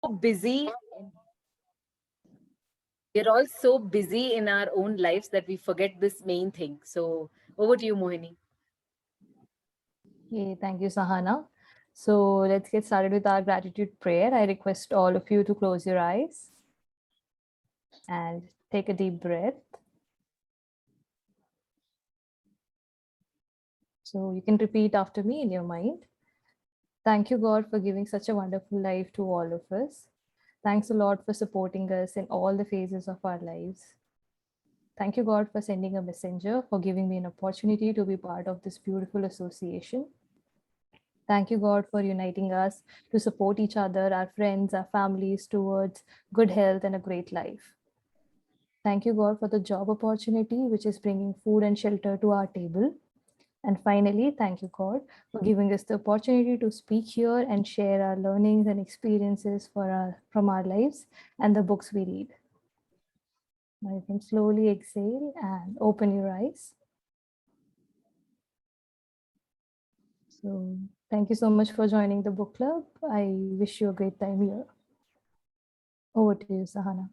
busy. We're all so busy in our own lives that we forget this main thing. So over to you, Mohini. Okay, thank you, Sahana. So let's get started with our gratitude prayer. I request all of you to close your eyes and take a deep breath. So you can repeat after me in your mind. Thank you, God, for giving such a wonderful life to all of us. Thanks a lot for supporting us in all the phases of our lives. Thank you, God, for sending a messenger, for giving me an opportunity to be part of this beautiful association. Thank you, God, for uniting us to support each other, our friends, our families towards good health and a great life. Thank you, God, for the job opportunity, which is bringing food and shelter to our table. And finally, thank you, God, for giving us the opportunity to speak here and share our learnings and experiences from our lives and the books we read. Now you can slowly exhale and open your eyes. So thank you so much for joining the book club. I wish you a great time here. Over to you, Sahana.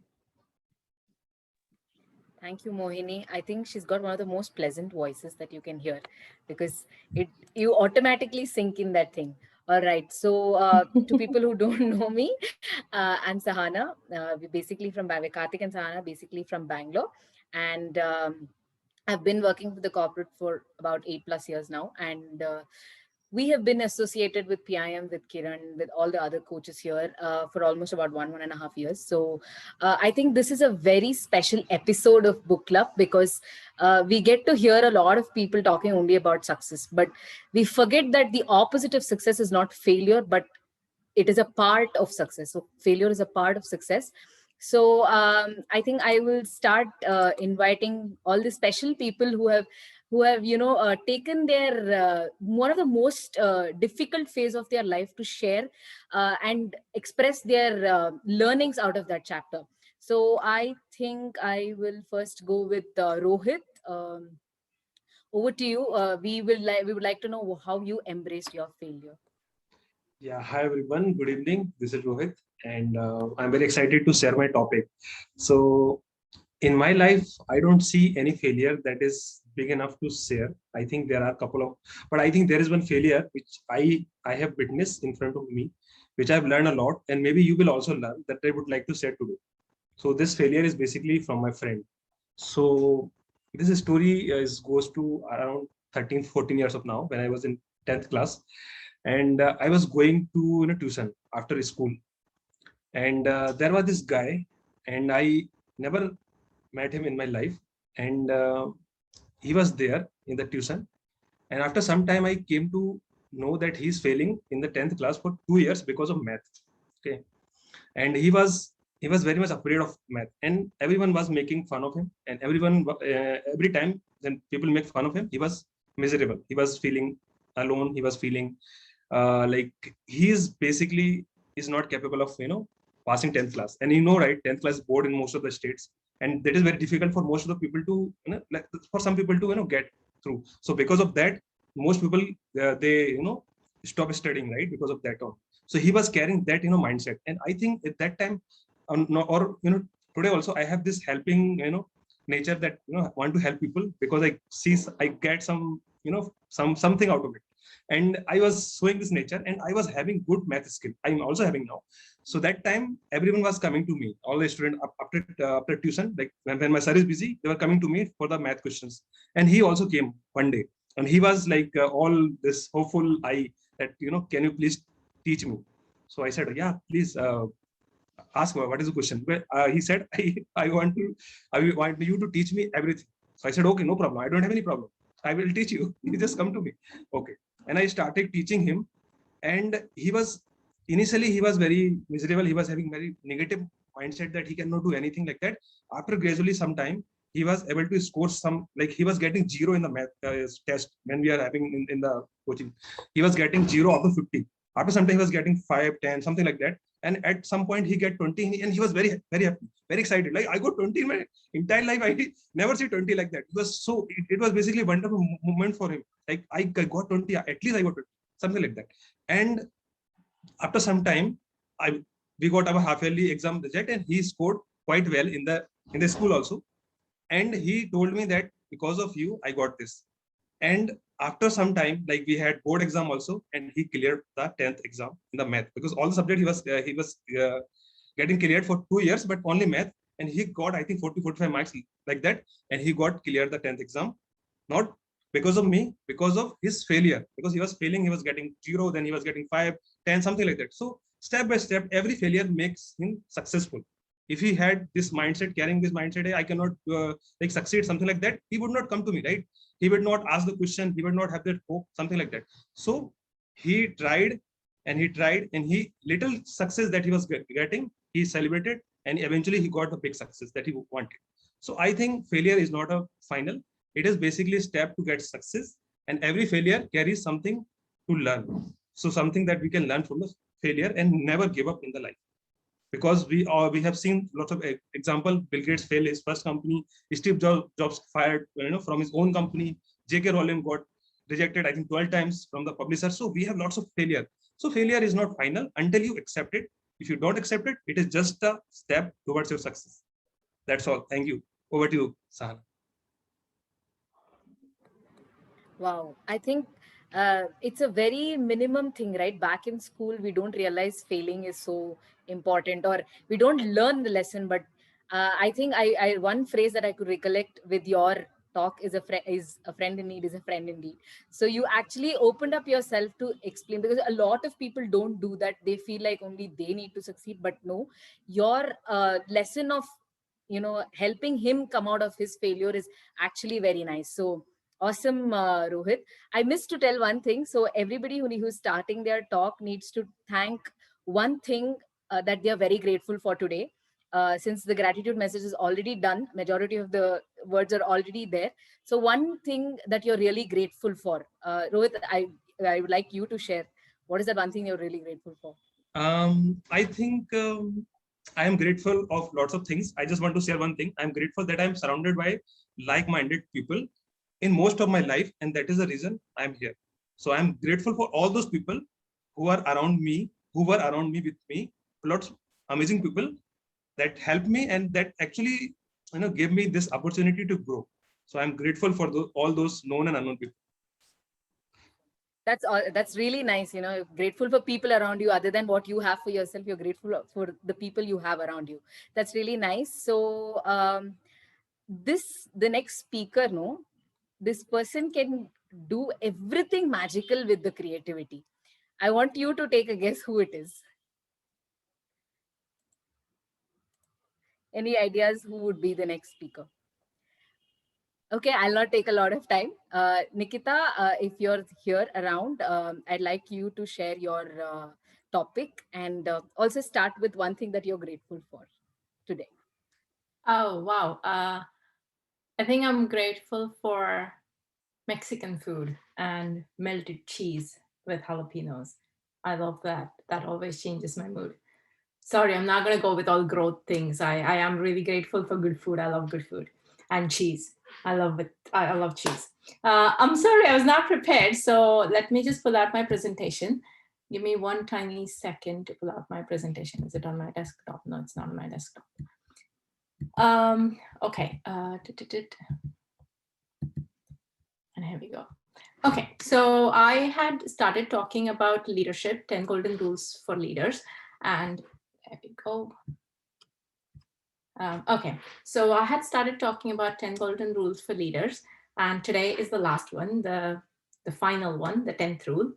Thank you, Mohini. I think she's got one of the most pleasant voices that you can hear because you automatically sink in that thing. All right. So, to people who don't know me, I'm Sahana. We're basically from Karthik and Sahana, basically from Bangalore, and I've been working for the corporate for about 8+ years now, and we have been associated with PIM, with Kiran, with all the other coaches here for almost about 1.5 years. So I think this is a very special episode of Book Club because we get to hear a lot of people talking only about success, but we forget that the opposite of success is not failure, but it is a part of success. So failure is a part of success. So I think I will start inviting all the special people who have taken their one of the most difficult phase of their life to share and express their learnings out of that chapter. So I think I will first go with Rohit. Over to you. We would like to know how you embraced your failure. Yeah, hi everyone. Good evening. This is Rohit, and I'm very excited to share my topic. So, in my life, I don't see any failure that is big enough to share. I think there are a couple of, but I think there is one failure which I have witnessed in front of me, which I've learned a lot, and maybe you will also learn that I would like to share today. So, this failure is basically from my friend. So, this story goes to around 13, 14 years of now when I was in 10th class, and I was going to tuition after school, and there was this guy, and I never met him in my life, and he was there in the tuition, and after some time I came to know that he's failing in the 10th class for 2 years because of math. Okay, and he was very much afraid of math, and everyone was making fun of him, and every time when people make fun of him, he was miserable, he was feeling alone, he was feeling like he is basically is not capable of passing 10th class. And right, 10th class board in most of the states, and that is very difficult for most of the people to like for some people to get through. So because of that, most people they stop studying, right, because of that on. So he was carrying that mindset, and I think at that time or today also I have this helping nature that want to help people, because I get some something out of it, and I was showing this nature, and I was having good math skill, I'm also having now. So that time everyone was coming to me, all the students after tuition, like when my sir is busy, they were coming to me for the math questions. And he also came one day, and he was like all this hopeful eye that can you please teach me. So I said, yeah, please ask what is the question. But he said, I want you to teach me everything. So I said, okay, no problem, I don't have any problem, I will teach you. You just come to me. Okay. And I started teaching him, and he was initially he was very miserable, he was having very negative mindset that he cannot do anything like that. After gradually some time, he was able to score some, like he was getting zero in the math test when we are having in the coaching. He was getting 0 out of 50. After some time he was getting 5, 10, something like that, and at some point he get 20, and he was very very happy, very excited, like I got 20 in my entire life, I never see 20 like that. It was so it was basically a wonderful moment for him, like I got 20, at least I got 20, something like that. And after some time, I we got our half yearly exam result, and he scored quite well in the school also. And he told me that because of you, I got this. And after some time, like we had board exam also, and he cleared the 10th exam in the math, because all the subject he was getting cleared for 2 years, but only math. And he got, I think, 40-45 marks like that. And he got cleared the 10th exam, not because of me, because of his failure, because he was failing, he was getting 0, then he was getting 5, 10, something like that. So step by step, every failure makes him successful. If he had this mindset, carrying this mindset, hey, I cannot like succeed, something like that, he would not come to me, right? He would not ask the question, he would not have that hope, something like that. So he tried and he tried, and he little success that he was getting, he celebrated, and eventually he got the big success that he wanted. So I think failure is not a final, it is basically a step to get success, and every failure carries something to learn. So something that we can learn from the failure and never give up in the life. Because we have seen lots of example. Bill Gates failed his first company. Steve Jobs fired from his own company. J.K. Rowling got rejected, I think, 12 times from the publisher. So we have lots of failure. So failure is not final until you accept it. If you don't accept it, it is just a step towards your success. That's all. Thank you. Over to you, Sahana. Wow. I think it's a very minimum thing, right? Back in school, we don't realize failing is so important, or we don't learn the lesson. But I think I one phrase that I could recollect with your talk is a friend in need is a friend indeed. So you actually opened up yourself to explain, because a lot of people don't do that. They feel like only they need to succeed, but no, your lesson of helping him come out of his failure is actually very nice. So awesome, Rohit. I missed to tell one thing. So everybody who's starting their talk needs to thank one thing that they are very grateful for today. Since the gratitude message is already done, majority of the words are already there. So one thing that you're really grateful for, Rohit, I would like you to share. What is that one thing you're really grateful for? I think I am grateful of lots of things. I just want to share one thing. I'm grateful that I'm surrounded by like-minded people in most of my life, and that is the reason I'm here. So I'm grateful for all those people who are around me, who were around me with me, lots of amazing people that helped me and that actually gave me this opportunity to grow. So I'm grateful for all those known and unknown people. That's really nice. Grateful for people around you other than what you have for yourself. You're grateful for the people you have around you. That's really nice. So the next speaker, this person can do everything magical with the creativity. I want you to take a guess who it is. Any ideas who would be the next speaker? Okay, I'll not take a lot of time. Nikita, if you're here around, I'd like you to share your topic and also start with one thing that you're grateful for today. Oh, wow. I think I'm grateful for Mexican food and melted cheese with jalapenos. I love that. That always changes my mood. Sorry, I'm not going to go with all growth things. I am really grateful for good food. I love good food and cheese. I love it. I love cheese. I'm sorry, I was not prepared. So let me just pull out my presentation. Give me one tiny second to pull out my presentation. Is it on my desktop? No, it's not on my desktop. Okay. And here we go. Okay, so I had started talking about leadership, 10 golden rules for leaders. And there we go. Okay, so I had started talking about 10 golden rules for leaders. And today is the last one, the final one, the 10th rule.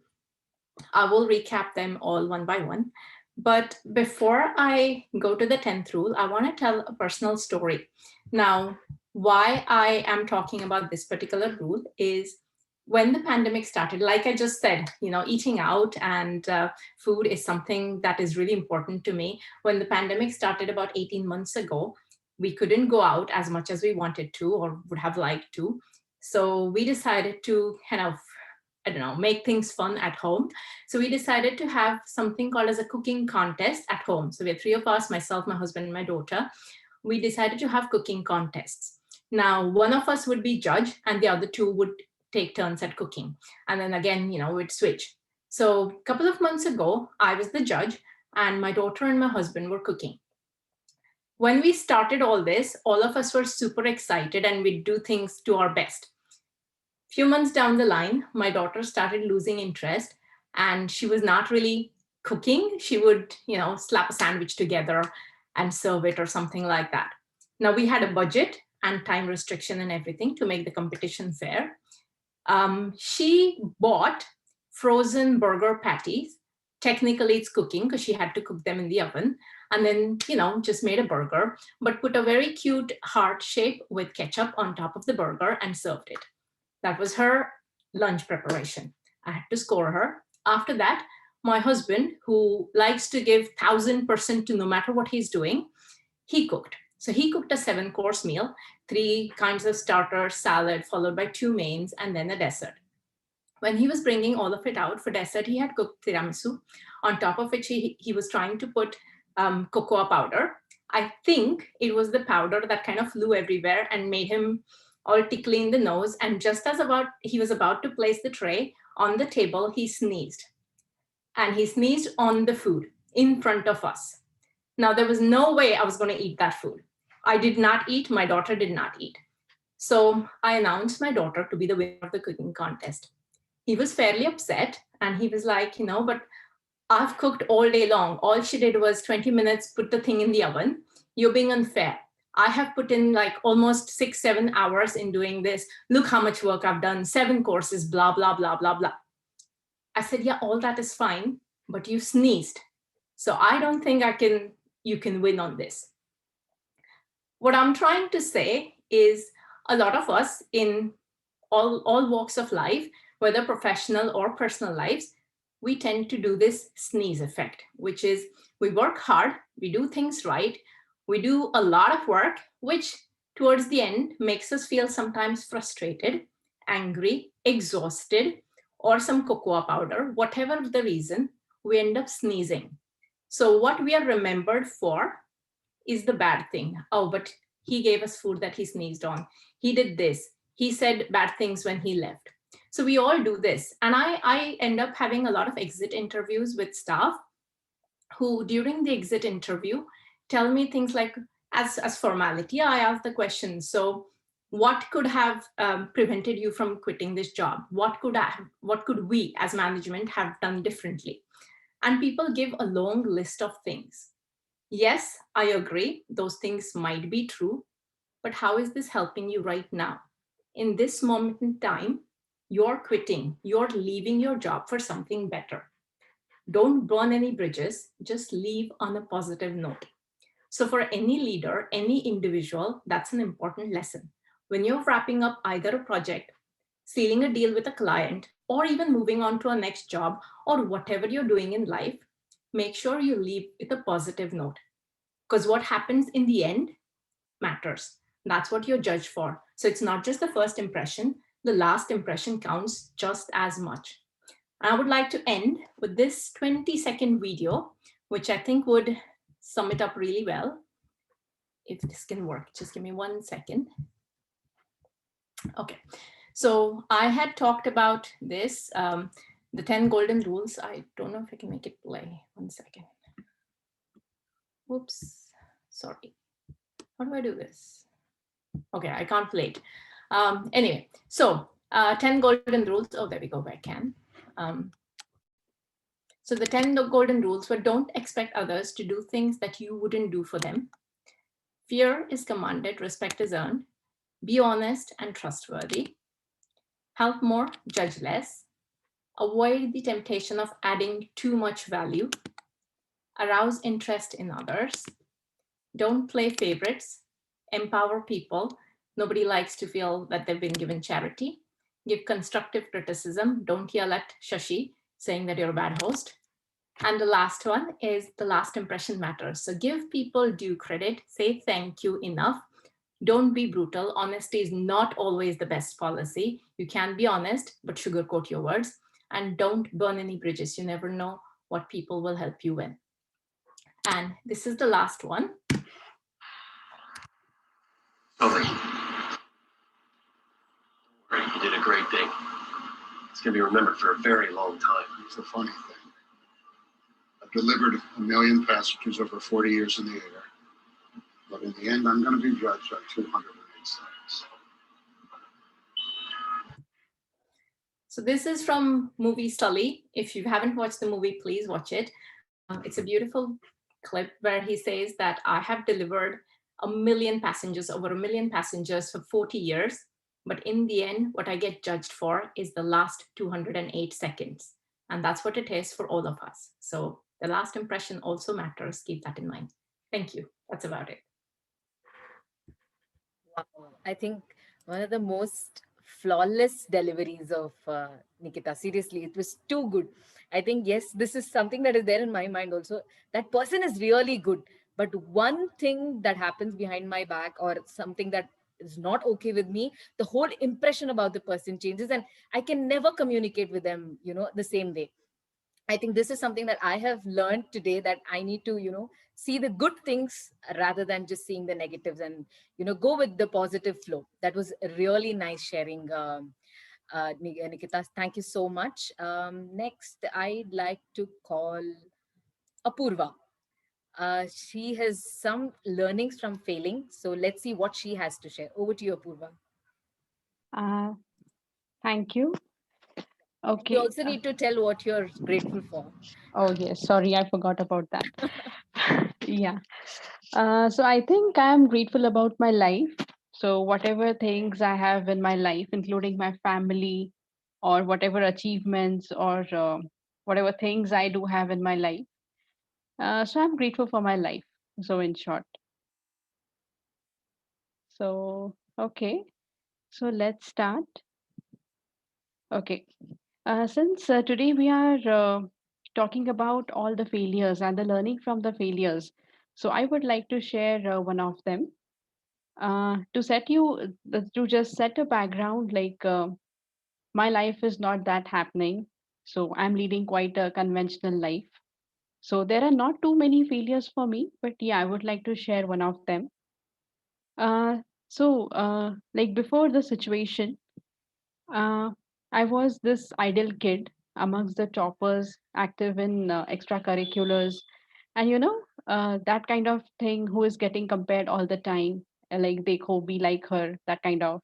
I will recap them all one by one. But before I go to the 10th rule, I want to tell a personal story. Now, why I am talking about this particular rule is when the pandemic started, like I just said, eating out and food is something that is really important to me. When the pandemic started about 18 months ago, we couldn't go out as much as we wanted to or would have liked to. So we decided to kind of, make things fun at home. So we decided to have something called as a cooking contest at home. So we had 3 of us, myself, my husband, and my daughter. We decided to have cooking contests. Now, one of us would be judge and the other 2 would take turns at cooking. And then again, we'd switch. So a couple of months ago, I was the judge and my daughter and my husband were cooking. When we started all this, all of us were super excited and we'd do things to our best. Few months down the line, my daughter started losing interest and she was not really cooking. She would, slap a sandwich together and serve it or something like that. Now we had a budget and time restriction and everything to make the competition fair. She bought frozen burger patties. Technically it's cooking because she had to cook them in the oven, and then, just made a burger, but put a very cute heart shape with ketchup on top of the burger and served it. That was her lunch preparation. I had to score her. After that, my husband, who likes to give 1000% to no matter what he's doing, he cooked. So he cooked a 7-course meal, 3 kinds of starters, salad, followed by 2 mains, and then a dessert. When he was bringing all of it out for dessert, he had cooked tiramisu, on top of which he was trying to put cocoa powder. I think it was the powder that kind of flew everywhere and made him all tickly in the nose. And just as he was about to place the tray on the table, he sneezed. And he sneezed on the food in front of us. Now, there was no way I was going to eat that food. I did not eat. My daughter did not eat. So I announced my daughter to be the winner of the cooking contest. He was fairly upset and he was like, but I've cooked all day long. All she did was 20 minutes, put the thing in the oven. You're being unfair. I have put in like almost 6-7 hours in doing this. Look how much work I've done, 7 courses, blah, blah, blah, blah, blah. I said, yeah, all that is fine, but you sneezed. So I don't think you can win on this. What I'm trying to say is a lot of us in all walks of life, whether professional or personal lives, we tend to do this sneeze effect, which is we work hard, we do things right, we do a lot of work, which towards the end makes us feel sometimes frustrated, angry, exhausted, or some cocoa powder, whatever the reason, we end up sneezing. So what we are remembered for is the bad thing. Oh, but he gave us food that he sneezed on. He did this. He said bad things when he left. So we all do this. And I end up having a lot of exit interviews with staff who during the exit interview tell me things like, as formality, I ask the question, so what could have prevented you from quitting this job? What could we as management have done differently? And people give a long list of things. Yes, I agree, those things might be true, but how is this helping you right now? In this moment in time, you're quitting, you're leaving your job for something better. Don't burn any bridges, just leave on a positive note. So for any leader, any individual, that's an important lesson. When you're wrapping up either a project, sealing a deal with a client, or even moving on to a next job, or whatever you're doing in life, make sure you leave with a positive note. Because what happens in the end matters. That's what you're judged for. So it's not just the first impression, the last impression counts just as much. I would like to end with this 20-second video, which I think would sum it up really well. If this can work, just give me 1 second. Okay, so I had talked about this, the 10 golden rules. I don't know if I can make it play. 1 second. Whoops, sorry. How do I do this? Okay, I can't play it. Anyway, so 10 golden rules. Oh, there we go, I can. So the 10 golden rules were: don't expect others to do things that you wouldn't do for them. Fear is commanded, respect is earned. Be honest and trustworthy. Help more, judge less. Avoid the temptation of adding too much value. Arouse interest in others. Don't play favorites. Empower people. Nobody likes to feel that they've been given charity. Give constructive criticism. Don't yell at Shashi saying that you're a bad host. And the last one is the last impression matters. So give people due credit. Say thank you enough. Don't be brutal. Honesty is not always the best policy. You can be honest, but sugarcoat your words. And don't burn any bridges. You never know what people will help you with. And this is the last one. Over. You did a great thing. It's going to be remembered for a very long time. It's a funny thing. I've delivered 1 million passengers over 40 years in the air. But in the end, I'm going to be judged on 208 seconds. So this is from movie Sully. If you haven't watched the movie, please watch it. It's a beautiful clip where he says that I have delivered 1 million passengers, over 1 million passengers for 40 years. But in the end, what I get judged for is the last 208 seconds. And that's what it is for all of us. So the last impression also matters. Keep that in mind. Thank you. That's about it. Wow. I think one of the most flawless deliveries of Nikita. Seriously, it was too good. I think, yes, this is something that is there in my mind also. That person is really good. But one thing that happens behind my back or something that is not okay with me, the whole impression about the person changes and I can never communicate with them, the same way. I think this is something that I have learned today, that I need to, see the good things rather than just seeing the negatives and, go with the positive flow. That was really nice sharing, Nikita. Thank you so much. Next, I'd like to call Apurva. She has some learnings from failing. So let's see what she has to share. Over to you, Apurva. Uh, Thank you. You Okay. also need to tell what you're grateful for. Oh, yes. Sorry, I forgot about that. Yeah. So I think I'm grateful about my life. So whatever things I have in my life, including my family, or whatever achievements, or whatever things I do have in my life. So I'm grateful for my life. So in short. So okay. So let's start. Okay. Since today we are talking about all the failures and the learning from the failures, so I would like to share one of them. To set you, to just set a background, like my life is not that happening. So I'm leading quite a conventional life. So there are not too many failures for me, but yeah, I would like to share one of them. Like before the situation, Uh, I was this ideal kid amongst the toppers, active in extracurriculars, and that kind of thing who is getting compared all the time, like they be like her, that kind of.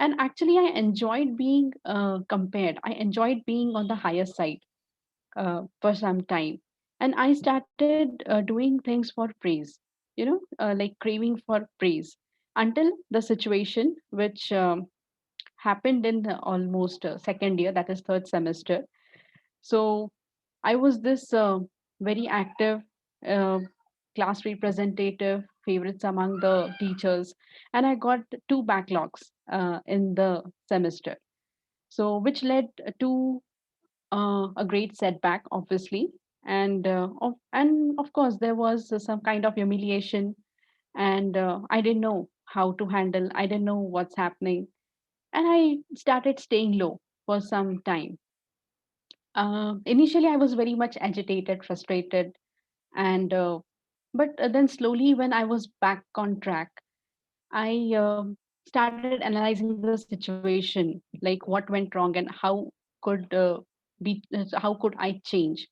And actually, I enjoyed being compared. I enjoyed being on the higher side for some time, and I started doing things for praise. Like craving for praise until the situation which happened in the almost second year, that is third semester. So I was this very active uh, class representative, favorites among the teachers, and I got two backlogs in the semester. So which led to a great setback, obviously, and of course there was some kind of humiliation, and I didn't know how to handle. I didn't know what's happening, and I started staying low for some time. Initially, I was very much agitated, frustrated, and but then slowly, when I was back on track, I started analyzing the situation, like what went wrong and how could how could I change.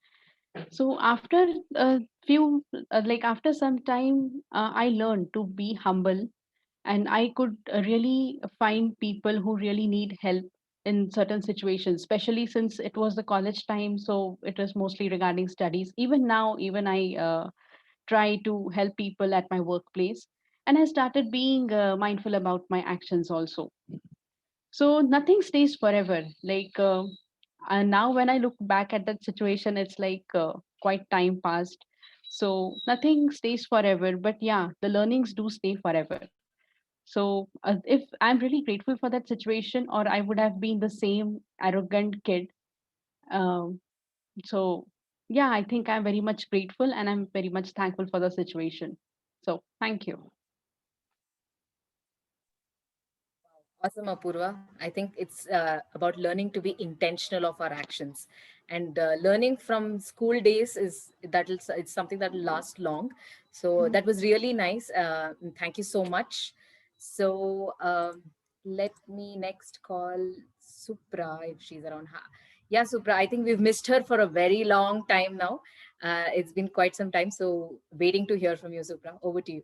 So after a few, like after some time, I learned to be humble, and I could really find people who really need help in certain situations, especially since it was the college time, so it was mostly regarding studies. Even now, even I try to help people at my workplace, and I started being mindful about my actions also. So nothing stays forever, like and now when I look back at that situation, it's like quite time passed. So nothing stays forever, but yeah, the learnings do stay forever. So if I'm really grateful for that situation, or I would have been the same arrogant kid. Um, so yeah, I think I'm very much grateful, and I'm very much thankful for the situation. So thank you. Awesome, Apurva. I think it's about learning to be intentional of our actions, and learning from school days is that it's something that will last long. So that was really nice. Thank you so much. So let me next call Supra if she's around. Yeah, Supra, I think we've missed her for a very long time now. It's been quite some time. So waiting to hear from you, Supra. Over to you.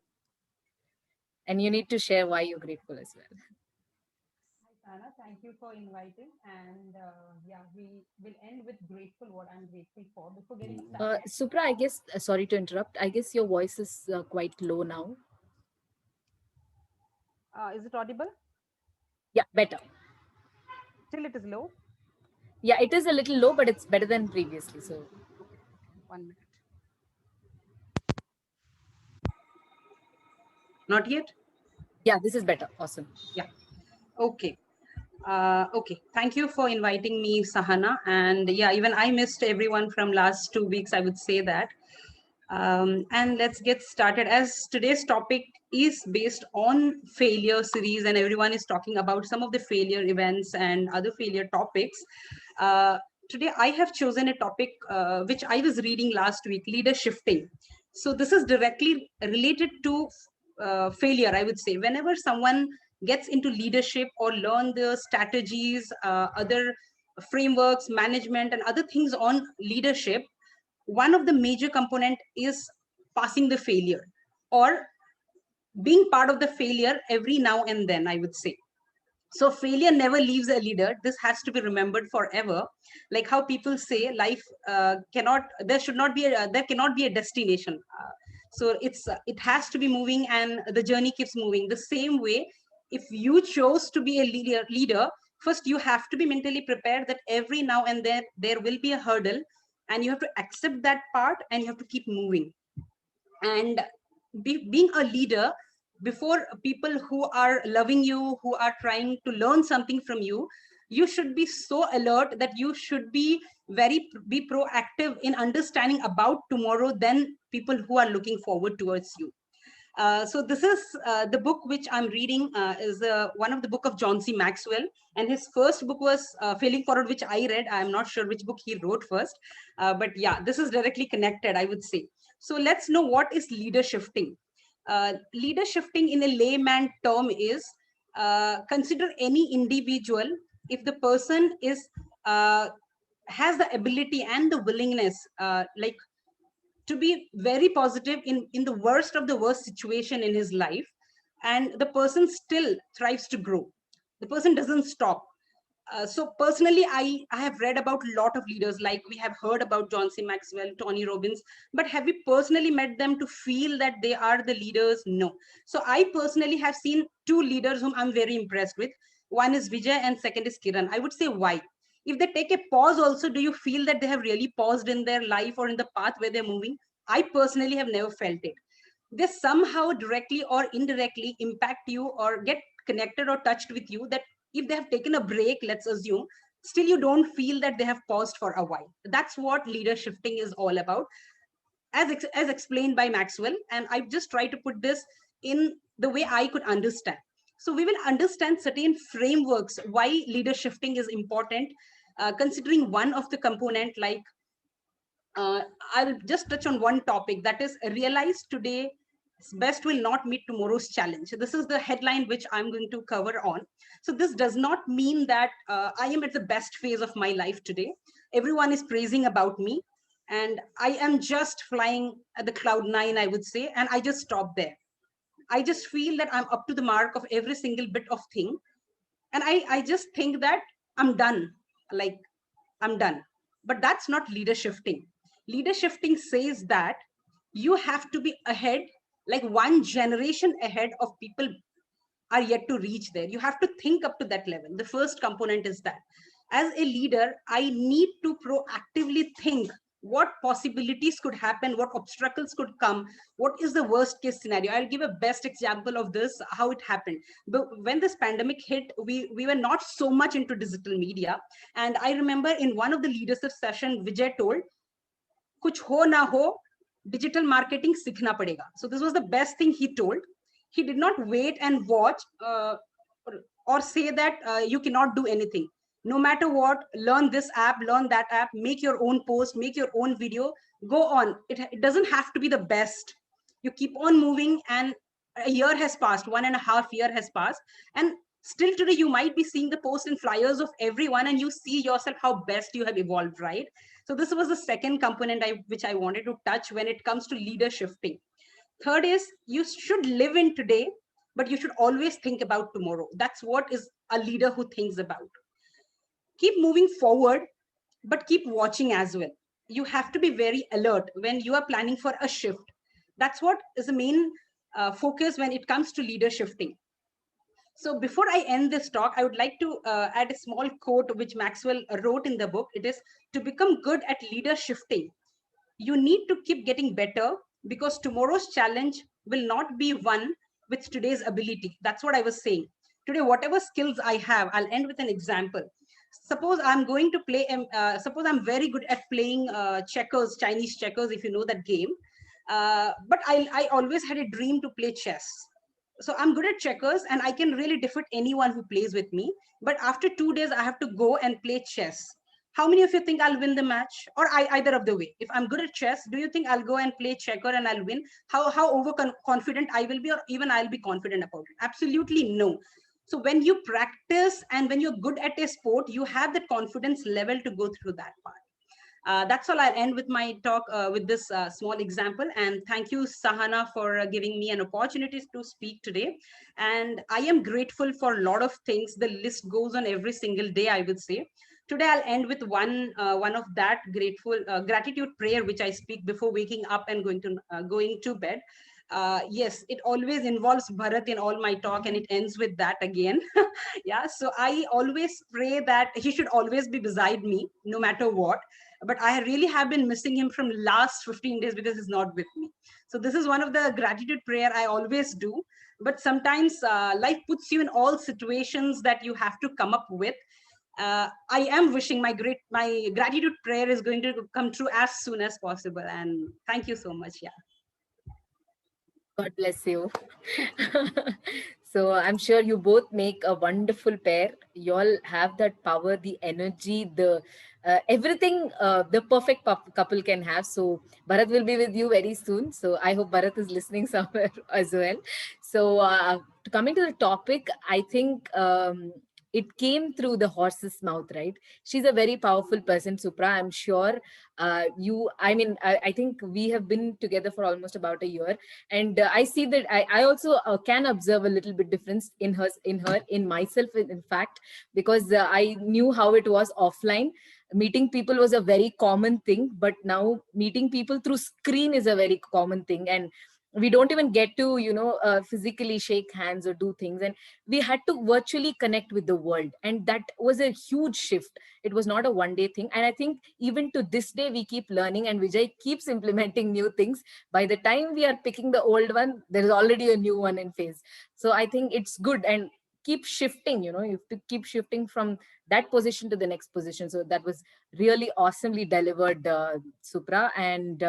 And you need to share why you're grateful as well. Hi, Sana. Thank you for inviting. And yeah, we will end with grateful, what I'm grateful for. Before getting started, Supra, I guess, sorry to interrupt. I guess your voice is quite low now. is it audible? Yeah, better. Still, it is low. Yeah, it is a little low, but it's better than previously. So 1 minute. Not yet? yeah, this is better. Awesome. Yeah. Okay. Okay. Thank you for inviting me, Sahana. And yeah, even I missed everyone from last 2 weeks, I would say that. And let's get started. As today's topic is based on failure series, and everyone is talking about some of the failure events and other failure topics. Today, I have chosen a topic which I was reading last week, leader shifting. So this is directly related to failure, I would say. Whenever someone gets into leadership or learn the strategies, other frameworks, management, and other things on leadership, one of the major component is passing the failure or being part of the failure every now and then, I would say. So failure never leaves a leader. This has to be remembered forever. Like how people say life there cannot be a destination. So it has to be moving, and the journey keeps moving. The same way, if you chose to be a leader, first you have to be mentally prepared that every now and then there will be a hurdle, and you have to accept that part and you have to keep moving. And being a leader, before people who are loving you, who are trying to learn something from you, you should be so alert that you should be be proactive in understanding about tomorrow than people who are looking forward towards you. So this is the book which I'm reading is one of the book of John C. Maxwell, and his first book was Failing Forward, which I read. I'm not sure which book he wrote first, but yeah, this is directly connected, I would say. So let's know what is leader shifting. Leader shifting in a layman term is consider any individual, if the person is has the ability and the willingness, like to be very positive in the worst of the worst situation in his life, and the person still thrives to grow. The person doesn't stop. So personally, I have read about a lot of leaders, like we have heard about John C. Maxwell, Tony Robbins, but have we personally met them to feel that they are the leaders? No. So I personally have seen two leaders whom I'm very impressed with. One is Vijay and second is Kiran. I would say why. If they take a pause also, do you feel that they have really paused in their life or in the path where they're moving? I personally have never felt it. They somehow directly or indirectly impact you or get connected or touched with you, that if they have taken a break, let's assume, still you don't feel that they have paused for a while. That's what leader shifting is all about, as explained by Maxwell. And I just try to put this in the way I could understand. So we will understand certain frameworks why leader shifting is important, considering one of the component, like I'll just touch on one topic, that is realize today best will not meet tomorrow's challenge. So this is the headline which I'm going to cover on. So this does not mean that I am at the best phase of my life today. Everyone is praising about me, and I am just flying at the cloud nine, I would say, and I just stop there. I just feel that I'm up to the mark of every single bit of thing, and I just think that I'm done. Like I'm done. But that's not leader shifting. Leader shifting says that you have to be ahead, like one generation ahead of people are yet to reach there. You have to think up to that level. The first component is that as a leader, I need to proactively think what possibilities could happen, what obstacles could come, what is the worst case scenario. I'll give a best example of this, how it happened. But when this pandemic hit, we were not so much into digital media. And I remember in one of the leadership session, Vijay told, kuch ho na ho, digital marketing sikhna padega. So this was the best thing he told. He did not wait and watch or say that you cannot do anything. No matter what, learn this app, learn that app, make your own post, make your own video, go on. It doesn't have to be the best. You keep on moving, and a year has passed, 1.5 years has passed, and Still today, you might be seeing the posts and flyers of everyone and you see yourself how best you have evolved, right? So this was the second component which I wanted to touch when it comes to leader shifting. Third is you should live in today, but you should always think about tomorrow. That's what is a leader who thinks about. Keep moving forward, but keep watching as well. You have to be very alert when you are planning for a shift. That's what is the main focus when it comes to leader shifting. So before I end this talk, I would like to add a small quote which Maxwell wrote in the book. It is, to become good at leader shifting, you need to keep getting better, because tomorrow's challenge will not be won with today's ability. That's what I was saying. Today, whatever skills I have, I'll end with an example. Suppose I'm going to play, suppose I'm very good at playing checkers, Chinese checkers, if you know that game. But I always had a dream to play chess. So I'm good at checkers and I can really defeat anyone who plays with me. But after 2 days, I have to go and play chess. How many of you think I'll win the match? Or either of the way? If I'm good at chess, do you think I'll go and play checker and I'll win? How overconfident I will be, or even I'll be confident about it? Absolutely no. So when you practice and when you're good at a sport, you have that confidence level to go through that part. That's all. I'll end with my talk with this small example. And thank you, Sahana, for giving me an opportunity to speak today. And I am grateful for a lot of things. The list goes on every single day, I would say. Today, I'll end with one of that gratitude prayer, which I speak before waking up and going to bed. Yes, it always involves Bharat in all my talk, and it ends with that again. Yeah, so I always pray that he should always be beside me, no matter what. But I really have been missing him from last 15 days because he's not with me. So this is one of the gratitude prayer I always do. But sometimes life puts you in all situations that you have to come up with. I am wishing my gratitude prayer is going to come true as soon as possible. And thank you so much. Yeah. God bless you. So I'm sure you both make a wonderful pair. You all have that power, the energy, the everything the perfect couple can have. So Bharat will be with you very soon. So I hope Bharat is listening somewhere as well. So coming to the topic, I think it came through the horse's mouth, right? She's a very powerful person, Supra. I'm sure I think we have been together for almost about a year. And I see that I also can observe a little bit difference in myself, in fact, because I knew how it was offline. Meeting people was a very common thing, but now meeting people through screen is a very common thing. And we don't even get to, physically shake hands or do things. And we had to virtually connect with the world. And that was a huge shift. It was not a one-day thing. And I think even to this day, we keep learning, and Vijay keeps implementing new things. By the time we are picking the old one, there is already a new one in phase. So I think it's good, and keep shifting, you have to keep shifting from that position to the next position. So that was really awesomely delivered, Supra. And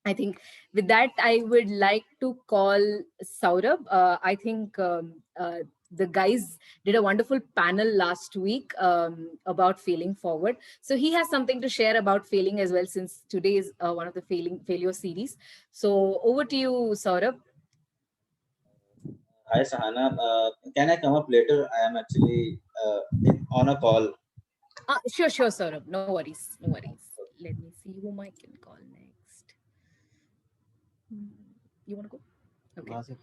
I think with that, I would like to call Saurabh. I think the guys did a wonderful panel last week about failing forward. So he has something to share about failing as well, since today is one of the failure series. So over to you, Saurabh. Hi, Sahana. Can I come up later? I am actually on a call. Sure, Saurabh. No worries. Let me see whom I can call next. You want to go? Okay. Nasir.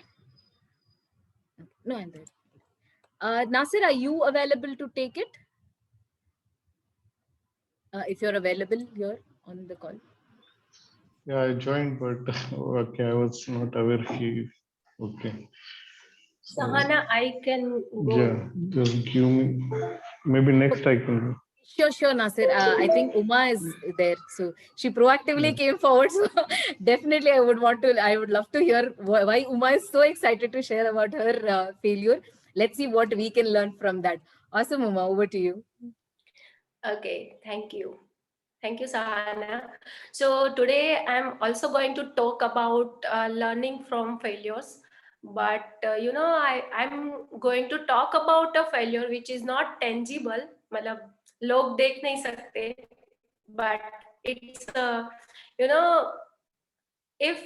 No, I'm there. Nasir, are you available to take it? If you're available here on the call. Yeah, I joined, but okay, I was not aware okay. So, Sahana, I can go. Yeah, just give me, maybe next I can. Sure, Nasir. I think Uma is there. So she proactively came forward. So definitely I would love to hear why Uma is so excited to share about her failure. Let's see what we can learn from that. Awesome, Uma, over to you. Okay, thank you. Thank you, Sahana. So today I'm also going to talk about learning from failures. But, I'm going to talk about a failure which is not tangible. मतलब लोग देख नहीं सकते, but it's if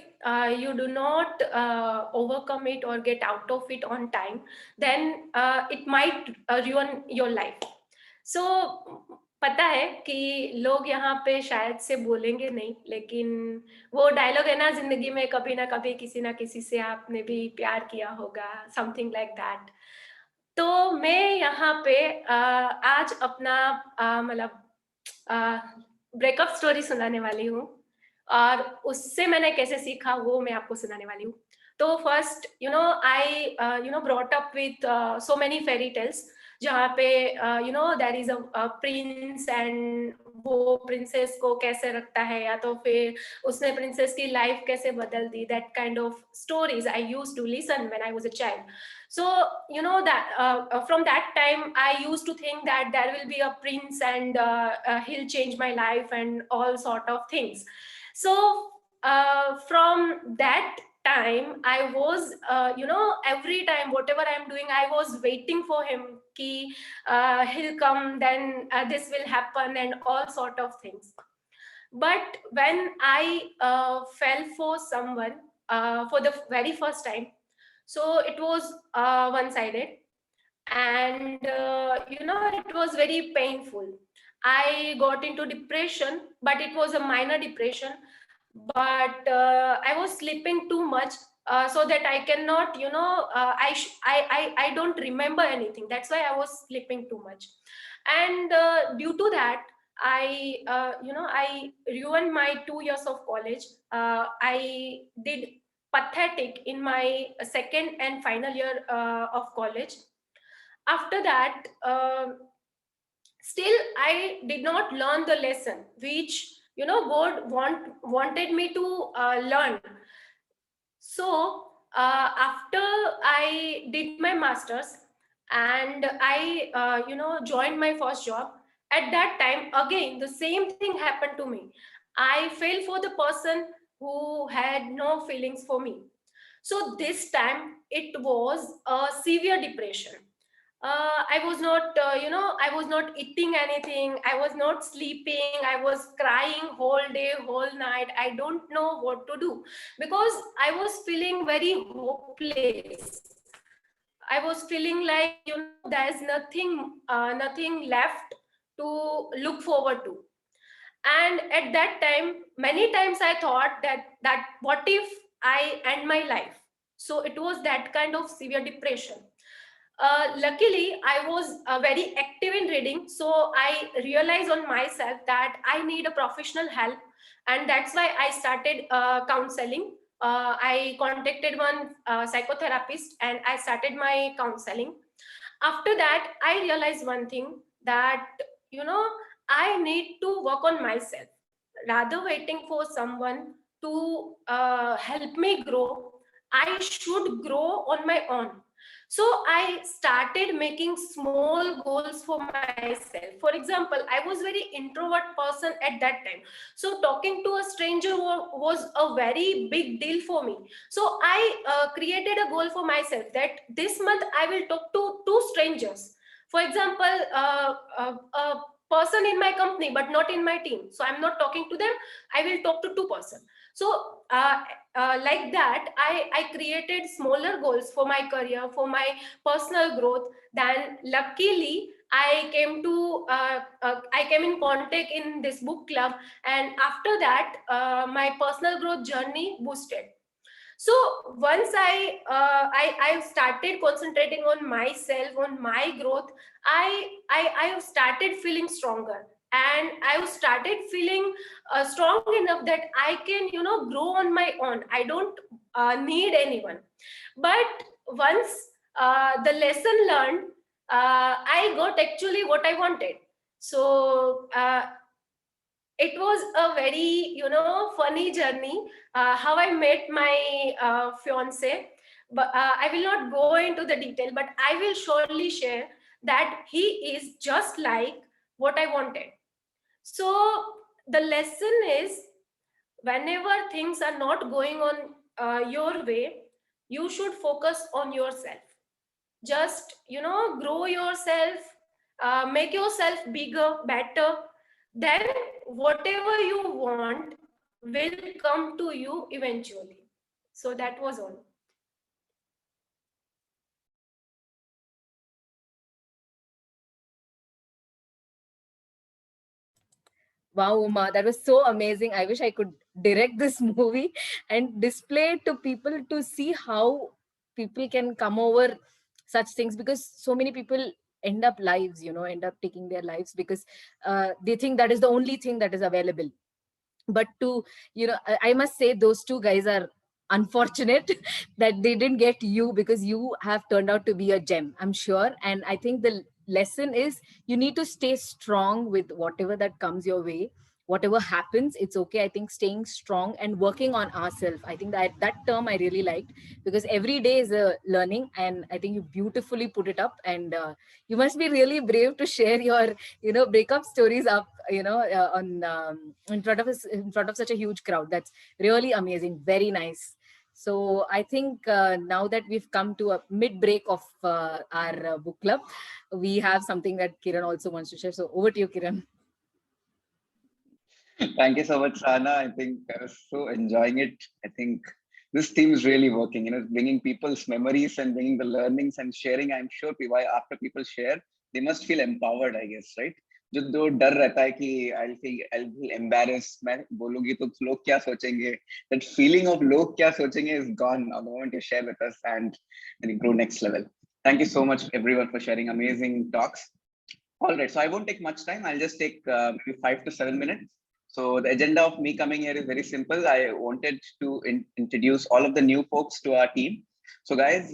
you do not overcome it or get out of it on time, then it might ruin your life. So पता है कि लोग यहाँ पे शायद से बोलेंगे नहीं, लेकिन वो डायलॉग है ना, जिंदगी में कभी ना कभी किसी ना किसी से आपने भी प्यार किया होगा, समथिंग लाइक दैट. तो मैं यहाँ पे आज अपना मतलब ब्रेकअप स्टोरी सुनाने वाली हूँ, और उससे मैंने कैसे सीखा वो मैं आपको सुनाने वाली हूँ. तो first I brought up with so many fairy tales, जहाँ पे there is a prince and वो प्रिंसेस को कैसे रखता है, या तो फिर उसने प्रिंसेस की लाइफ कैसे बदल दी. That kind of stories I used to listen when I was a child. So that from that time I used to think that there will be a prince and he'll change my life and all sort of things. So from that time I was every time whatever I'm doing I was waiting for him ki he'll come, then this will happen and all sort of things. But when I fell for someone for the very first time, so it was one-sided, and it was very painful. I got into depression, but it was a minor depression. But I was sleeping too much, so that I cannot, I don't remember anything. That's why I was sleeping too much, and due to that, I ruined my 2 years of college. I did pathetic in my second and final year of college. After that, still I did not learn the lesson which God wanted me to learn. So after I did my masters and I joined my first job, at that time again the same thing happened to me. I fell for the person who had no feelings for me. So this time it was a severe depression. I was not I was not eating anything, I was not sleeping, I was crying whole day whole night. I don't know what to do because I was feeling very hopeless. I was feeling like there's nothing left to look forward to. And at that time many times I thought that what if I end my life. So it was that kind of severe depression. Luckily I was very active in reading, so I realized on myself that I need a professional help, and that's why I started counseling. I contacted one psychotherapist and I started my counseling. After that I realized one thing, that I need to work on myself rather waiting for someone to help me grow. I should grow on my own. So I started making small goals for myself. For example, I was very introvert person at that time, so talking to a stranger was a very big deal for me. So I created a goal for myself that this month I will talk to 2 strangers. For example, a person in my company but not in my team, so I'm not talking to them, I will talk to 2 person. So like that I created smaller goals for my career, for my personal growth. Then luckily I came to I came in contact in this book club, and after that my personal growth journey boosted. So once I started concentrating on myself, on my growth, I started feeling stronger, and I started feeling strong enough that I can grow on my own. I don't need anyone. But once the lesson learned, I got actually what I wanted. So it was a very funny journey how I met my fiance. But I will not go into the detail, but I will surely share that he is just like what I wanted. So the lesson is, whenever things are not going on your way, you should focus on yourself. Just grow yourself, make yourself bigger, better. Then whatever you want will come to you eventually. So that was all. Wow, Uma, that was so amazing. I wish I could direct this movie and display it to people to see how people can come over such things, because so many people end up lives, end up taking their lives because they think that is the only thing that is available. But to, I must say those two guys are unfortunate that they didn't get you, because you have turned out to be a gem, I'm sure. And I think the lesson is you need to stay strong with whatever that comes your way. Whatever happens, it's okay. I think staying strong and working on ourselves, I think that term I really liked, because every day is a learning. And I think you beautifully put it up. And you must be really brave to share your breakup stories up, on in front of such a huge crowd. That's really amazing, very nice. So I think now that we've come to a mid break of our book club, we have something that Kiran also wants to share. So over to you, Kiran. Thank you so much, Sana. I think I was so enjoying it. I think this theme is really working, bringing people's memories and bringing the learnings and sharing. I'm sure after people share, they must feel empowered, I guess, right? जो डर रहता है कि I'll feel embarrassed, मैं बोलूंगी तो लोग क्या सोचेंगे, that feeling of लोग क्या सोचेंगे is gone now the moment you share with us, and you go next level. Thank you so much everyone for sharing amazing talks. All right, so I won't take much time. I'll just take maybe 5 to 7 minutes. So the agenda of me coming here is very simple. I wanted to introduce all of the new folks to our team. So guys,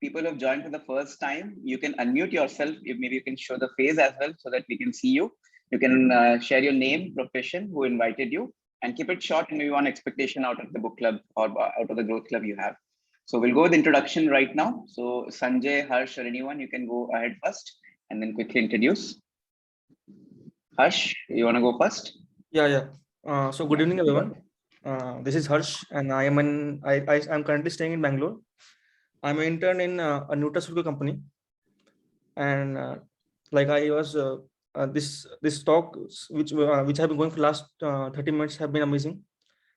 people who have joined for the first time, you can unmute yourself. Maybe you can show the face as well so that we can see you. You can share your name, profession, who invited you, and keep it short and maybe one expectation out of the book club or out of the growth club you have. So we'll go with introduction right now. So Sanjay, Harsh, or anyone, you can go ahead first and then quickly introduce. Harsh, you want to go first? Yeah. So good evening, everyone. This is Harsh, and I'm currently staying in Bangalore. I'm an intern in a nutraceutical company, and like I was this talk which have been going for the last 30 minutes have been amazing.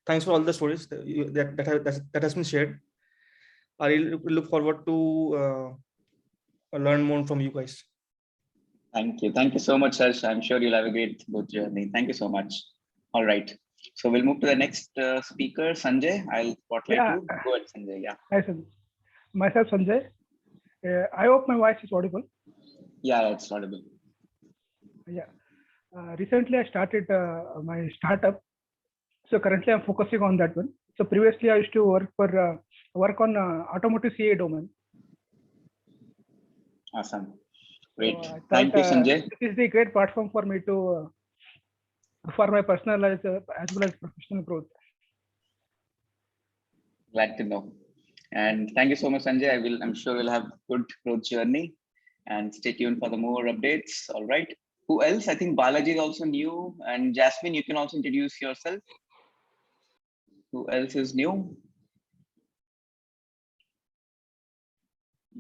Thanks for all the stories that has been shared. I really look forward to learn more from you guys. Thank you so much, Harsh. I'm sure you'll have a great boat journey. Thank you so much. All right, so we'll move to the next speaker, Sanjay. I'll spotlight you. Go ahead, Sanjay. Yeah. Hi, Sanjay. Myself, Sanjay. I hope my voice is audible. Yeah, it's audible. Yeah. Recently, I started my startup. So currently, I'm focusing on that one. So previously, I used to work on automotive CA domain. Awesome. Great. So thank you, Sanjay. This is the great platform for me to for my personal life as well as professional growth. Glad to know. And thank you so much, Sanjay. I'm sure we'll have good growth journey, and stay tuned for the more updates. All right. Who else? I think Balaji is also new, and Jasmine, you can also introduce yourself. Who else is new?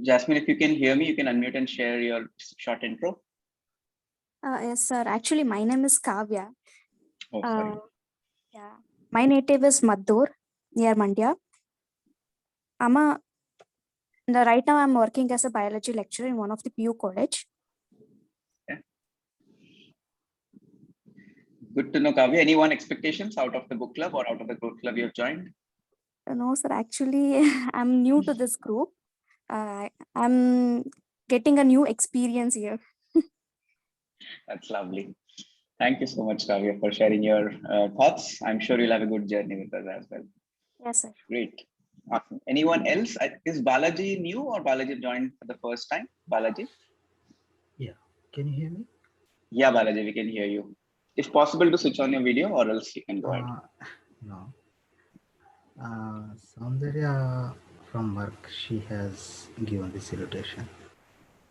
Jasmine, if you can hear me, you can unmute and share your short intro. Yes, sir. Actually, my name is Kavya. Oh, sorry. Yeah. My native is Maddur, near Mandya. Right now I'm working as a biology lecturer in one of the PU college. Yeah. Good to know, Kavya. Any expectations out of the book club or out of the growth club you have joined? No, sir. Actually, I'm new to this group. I'm getting a new experience here. That's lovely. Thank you so much, Kavya, for sharing your thoughts. I'm sure you'll have a good journey with us as well. Yes, sir. Great. Awesome. Anyone else? Is Balaji new or Balaji joined for the first time? Balaji? Yeah. Can you hear me? Yeah, Balaji, we can hear you. If possible, to switch on your video, or else you can go ahead. No. Soundarya from work, she has given this invitation.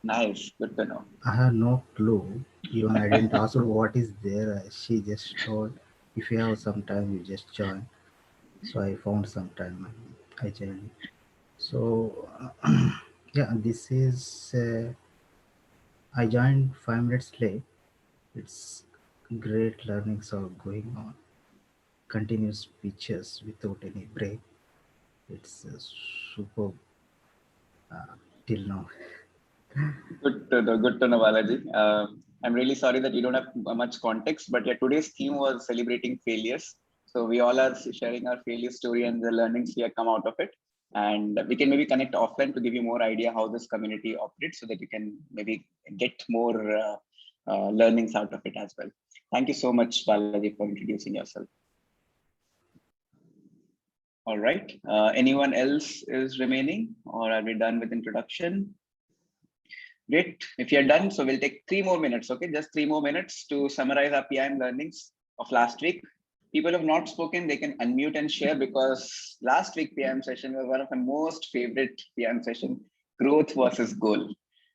Nice. Good to know. I have no clue. Even I didn't ask her what is there. She just told, if you have some time, you just join. So I found some time and I joined. So yeah, this is I joined 5 minutes late. It's great learnings are going on. continuous speeches without any break. It's superb till now. Good to know, Balaji. I'm really sorry that you don't have much context, but yeah, today's theme was celebrating failures. So we all are sharing our failure story and the learnings we have come out of it. And we can maybe connect offline to give you more idea how this community operates so that you can maybe get more learnings out of it as well. Thank you so much, Balaji, for introducing yourself. All right. Anyone else is remaining, or are we done with introduction? Great. If you're done, so we'll take 3 more minutes, okay? Just 3 more minutes to summarize our PIM learnings of last week. People who have not spoken, they can unmute and share, because last week PIM session was one of my most favorite PIM session, growth versus goal.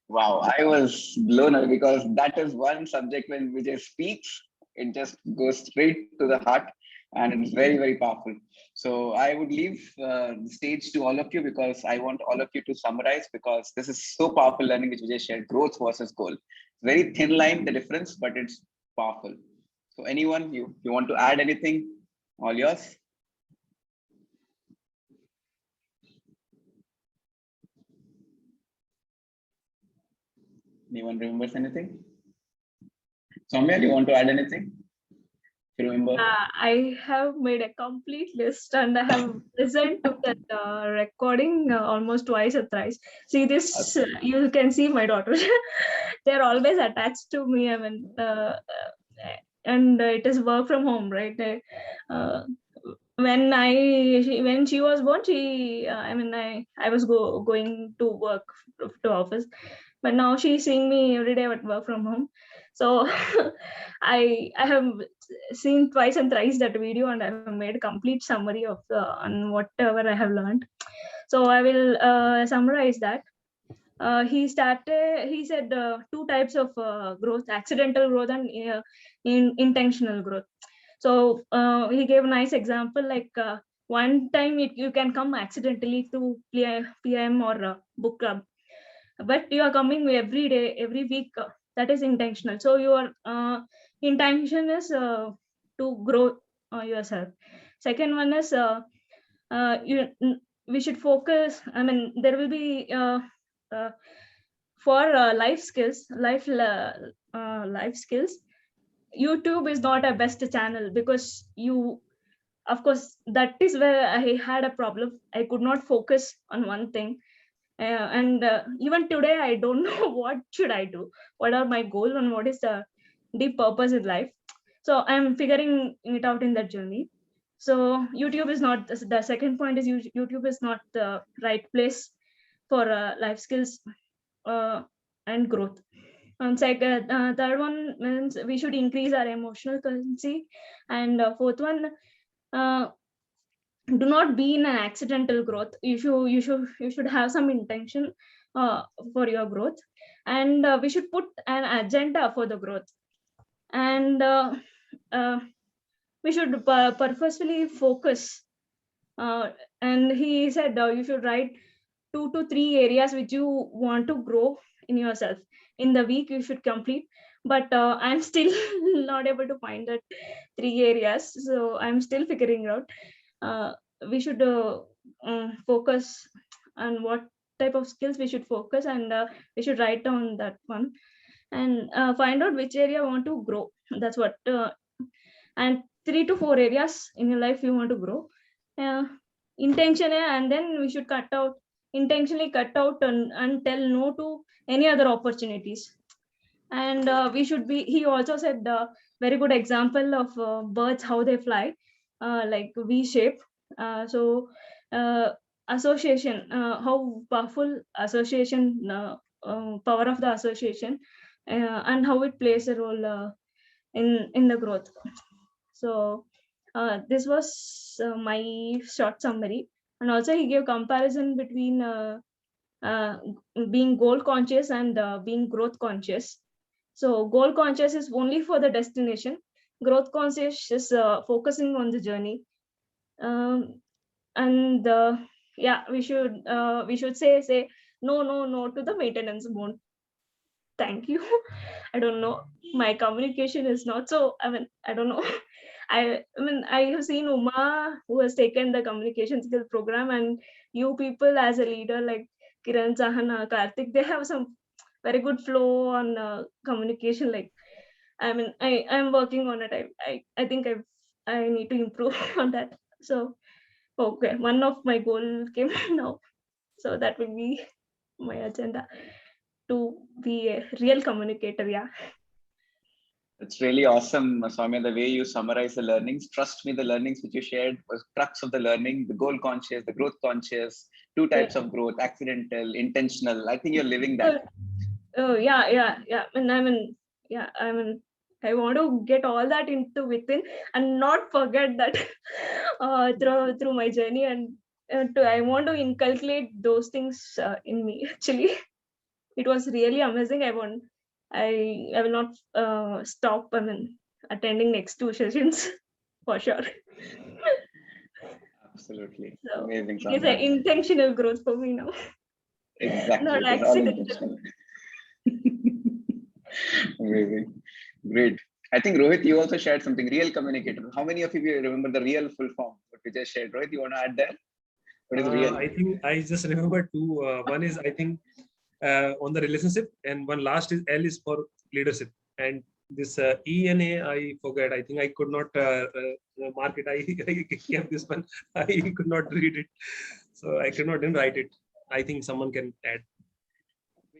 Wow, I was blown away, because that is one subject when Vijay speaks, it just goes straight to the heart, and it's very, very powerful. So I would leave the stage to all of you, because I want all of you to summarize, because this is so powerful learning which Vijay shared, growth versus goal. Very thin line, the difference, but it's powerful. So anyone, you want to add anything? All yours. Anyone remembers anything? Soumya, do you want to add anything? Remember? I have made a complete list, and I have listened to that recording almost twice or thrice. See this, you can see my daughters. They're always attached to me. I mean, and it is work from home, right? When she was born, I was going to work to office, but now she's seeing me every day at work from home. So I have seen twice and thrice that video, and I have made a complete summary of on whatever I have learned. So I will summarize that. He said 2 types of growth: accidental growth and intentional growth. So he gave a nice example, like one time you can come accidentally to PIM or book club, but you are coming every day, every week. That is intentional. So your intention is to grow yourself. Second one is we should focus. I mean, there will be for life skills, life skills. YouTube is not a best channel, because of course, that is where I had a problem. I could not focus on one thing. And even today, I don't know what should I do, what are my goals, and what is the deep purpose in life. So I'm figuring it out in that journey. So YouTube is not, the second point is YouTube is not the right place for life skills and growth. And third one means we should increase our emotional currency. And fourth one, do not be in an accidental growth. You should have some intention for your growth, and we should put an agenda for the growth, and we should purposefully focus. And he said you should write 2 to 3 areas which you want to grow in yourself. In the week you should complete, but I'm still not able to find that 3 areas, so I'm still figuring out. We should focus on what type of skills we should focus, and we should write down that one, and find out which area you want to grow. That's what and 3 to 4 areas in your life you want to grow. Intentionally, and then we should intentionally cut out and tell no to any other opportunities. And we should be, he also said very good example of birds, how they fly, like V shape. So association, how powerful association, power of the association, and how it plays a role in the growth. So this was my short summary. And also he gave comparison between being goal conscious and being growth conscious. So goal conscious is only for the destination. Growth conscious is focusing on the journey. And yeah, we should say no to the maintenance mode. Thank you. I don't know, my communication is not so, I mean, I don't know. I mean, I have seen Uma, who has taken the communication skills program, and you people as a leader like Kiran, Sahana, Karthik, they have some very good flow on communication. Like, I mean, I'm working on it. I think I need to improve on that. So, okay, one of my goal came now. So that will be my agenda, to be a real communicator. Yeah. It's really awesome, Soumya, the way you summarize the learnings. Trust me, the learnings which you shared was crux of the learning, the goal conscious, the growth conscious, two types of growth, accidental, intentional. I think you're living that. Oh yeah. And I want to get all that into within and not forget that through my journey, and I want to inculcate those things in me. Actually, it was really amazing. I will not stop. I mean, attending next 2 sessions for sure. Absolutely. So Amazing, it is an Soumya. intentional growth for me now. Exactly. Not It is all accidental. intentional. Amazing. Great. I think Rohit, you also shared something, real communicator. How many of you remember the real full form, what we just shared? Rohit, you want to add there? What is real? I think I just remember two. One is, I think, on the relationship, and one last is L is for leadership. And this E and A, I forget. I think I could not mark it. I kept this one. I could not read it, so I could not even write it. I think someone can add.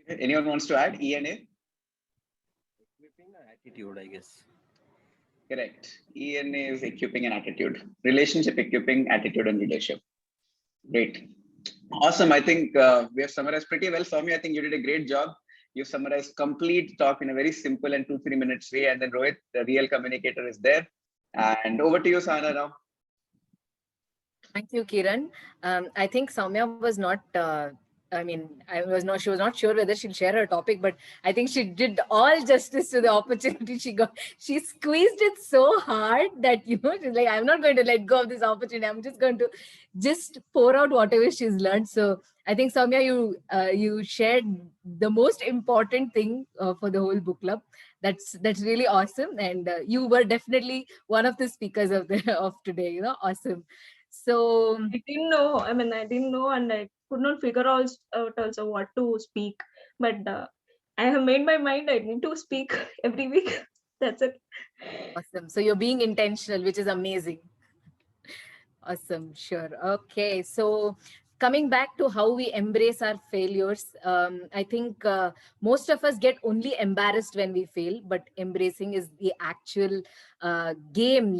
Anyone wants to add E and A? Attitude, I guess. Correct. E and A is equipping an attitude. Relationship, equipping, attitude, and leadership. Great. Awesome. I think we have summarized pretty well. Soumya, I think you did a great job. You summarized complete talk in a very simple and 2-3 minutes way. And then Rohit, the real communicator, is there. And over to you, Sahana, now. Thank you, Kiran. I think Soumya was not, she was not sure whether she'll share her topic, but I think she did all justice to the opportunity she got. She squeezed it so hard that, she's like, I'm not going to let go of this opportunity. I'm just going to pour out whatever she's learned. So I think, Soumya, you shared the most important thing for the whole book club. That's really awesome. And you were definitely one of the speakers of today, awesome. So I didn't know. I didn't know, and I could not figure out also what to speak. But I have made my mind. I need to speak every week. That's it. Awesome. So you're being intentional, which is amazing. Awesome. Sure. Okay. So coming back to how we embrace our failures, I think most of us get only embarrassed when we fail, but embracing is the actual game,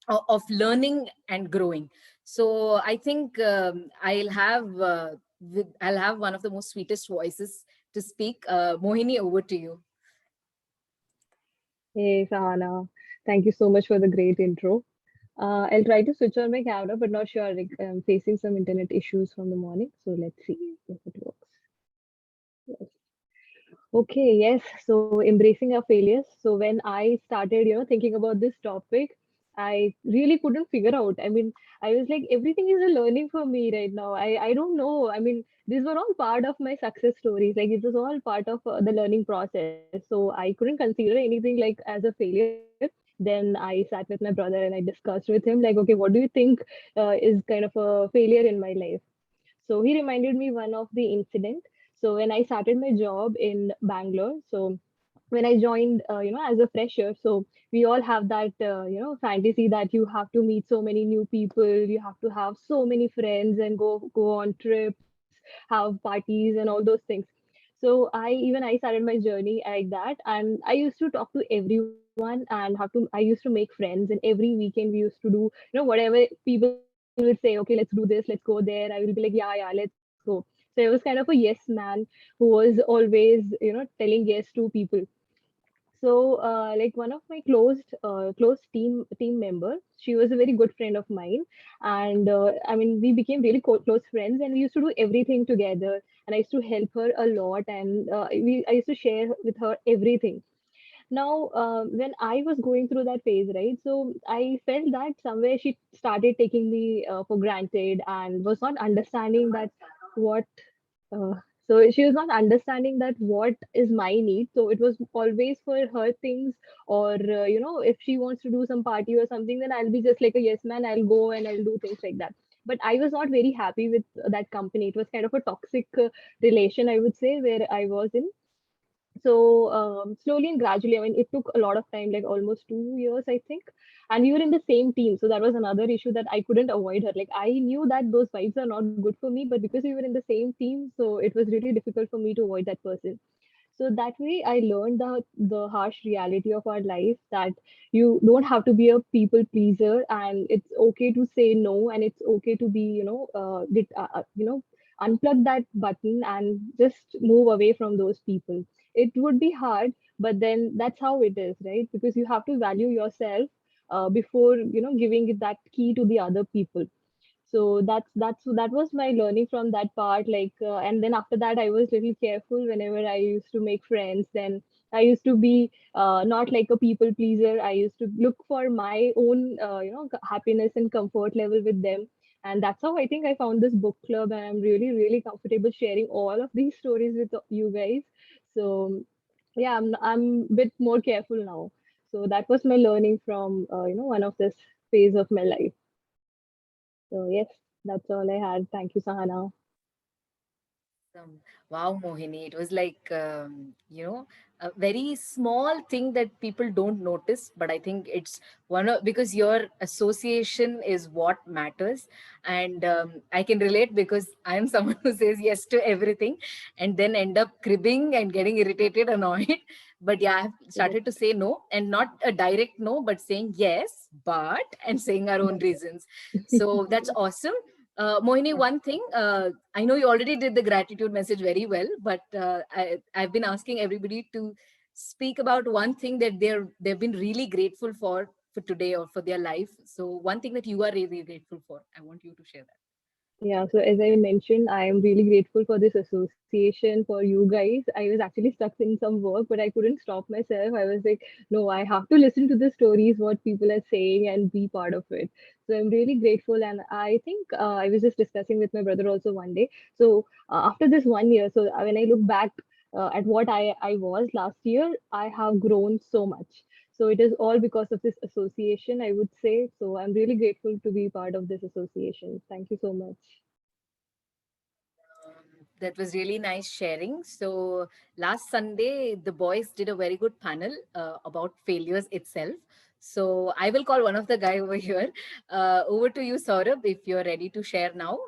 of learning and growing. So I think I'll have one of the most sweetest voices to speak. Mohini, over to you. Hey, Sahana. Thank you so much for the great intro. I'll try to switch on my camera, but not sure. Like, I'm facing some internet issues from the morning. So let's see if it works. Yes. Okay, yes. So embracing our failures. So when I started, thinking about this topic, I really couldn't figure out. I was like, everything is a learning for me right now. I don't know. These were all part of my success stories. Like, it was all part of the learning process. So I couldn't consider anything like as a failure. Then I sat with my brother and I discussed with him, like, okay, what do you think is kind of a failure in my life? So he reminded me one of the incident. So when I started my job in Bangalore, so when I joined, as a fresher, so we all have that, fantasy that you have to meet so many new people, you have to have so many friends and go on trips, have parties and all those things. So I started my journey like that, and I used to talk to everyone and I used to make friends. And every weekend we used to do, whatever people will say, okay, let's do this, let's go there. I will be like, yeah, let's go. So I was kind of a yes man who was always, telling yes to people. So, like one of my close team members, she was a very good friend of mine, and we became really close friends, and we used to do everything together. And I used to help her a lot, and I used to share with her everything. Now, when I was going through that phase, right, so I felt that somewhere she started taking me for granted and was not understanding that what. Uh, So she was not understanding that what is my need. So it was always for her things, or if she wants to do some party or something, then I'll be just like a yes man. I'll go and I'll do things like that. But I was not very happy with that company. It was kind of a toxic relation, I would say, where I was in. So slowly and gradually, I mean, it took a lot of time, like almost 2 years, I think. And we were in the same team. So that was another issue, that I couldn't avoid her. Like I knew that those vibes are not good for me, but because we were in the same team, so it was really difficult for me to avoid that person. So that way I learned the harsh reality of our life, that you don't have to be a people pleaser, and it's okay to say no, and it's okay to be, unplug that button and just move away from those people. It would be hard, but then that's how it is, right? Because you have to value yourself before giving that key to the other people. So that was my learning from that part, like and then after that I was little careful whenever I used to make friends. Then I used to be not like a people pleaser. I used to look for my own happiness and comfort level with them. And that's how I think I found this book club, and I'm really really comfortable sharing all of these stories with you guys. So yeah, I'm a bit more careful now. So that was my learning from one of this phase of my life. So yes, that's all I had. Thank you, Sahana. Wow, Mohini, it was like, a very small thing that people don't notice, but I think it's one of, because your association is what matters. And I can relate, because I am someone who says yes to everything and then end up cribbing and getting irritated, annoyed. But yeah, I've started to say no, and not a direct no, but saying yes, but, and saying our own reasons. So that's awesome. Mohini, one thing, I know you already did the gratitude message very well, but I've been asking everybody to speak about one thing that they've been really grateful for today or for their life. So one thing that you are really grateful for, I want you to share that. Yeah, so as I mentioned, I am really grateful for this association, for you guys. I was actually stuck in some work, but I couldn't stop myself. I was like, no, I have to listen to the stories, what people are saying, and be part of it. So I'm really grateful. And I think I was just discussing with my brother also one day. So after this 1 year, so when I look back at what I was last year, I have grown so much. So it is all because of this association, I would say. So I'm really grateful to be part of this association. Thank you so much. That was really nice sharing. So last Sunday, the boys did a very good panel about failures itself. So I will call one of the guy over here. Over to you, Saurabh, if you're ready to share now.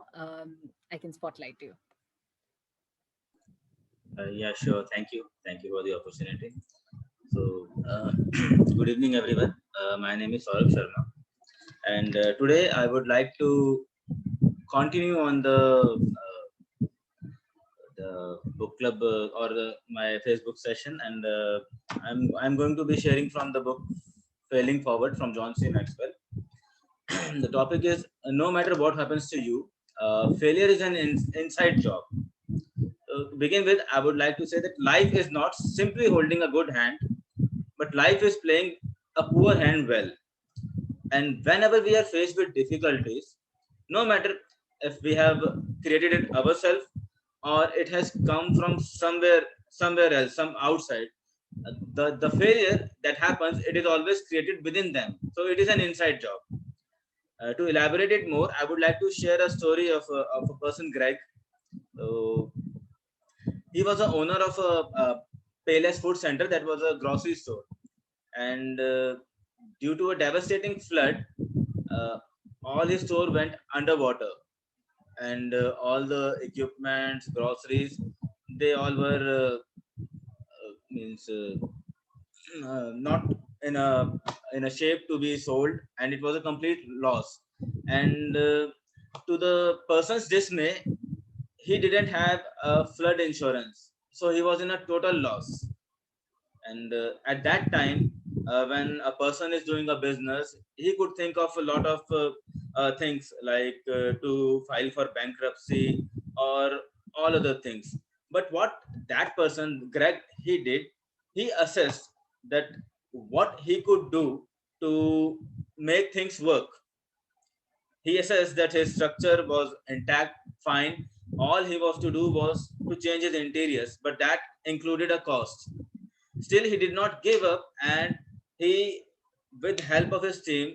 I can spotlight you. Yeah, sure. Thank you. Thank you for the opportunity. So, good evening, everyone. My name is Saurabh Sharma, and today I would like to continue on the book club or my Facebook session, and I'm going to be sharing from the book Failing Forward from John C. Maxwell. The topic is no matter what happens to you, failure is an inside job. To begin with, I would like to say that life is not simply holding a good hand, but life is playing a poor hand well. And whenever we are faced with difficulties, no matter if we have created it ourselves or it has come from somewhere else, some outside, the failure that happens, it is always created within them. So it is an inside job. To elaborate it more, I would like to share a story of a person, Greg. He was the owner of a Payless Food Center, that was a grocery store. And due to a devastating flood, all his store went underwater. And all the equipments, groceries, they all were not in a shape to be sold, and it was a complete loss. And to the person's dismay, he didn't have a flood insurance, so he was in a total loss. And at that time, when a person is doing a business, he could think of a lot of things, like to file for bankruptcy or all other things. But what that person, Greg, he did, he assessed that what he could do to make things work. He assessed that his structure was intact, fine. All he was to do was to change his interiors, but that included a cost. Still, he did not give up, and he, with help of his team,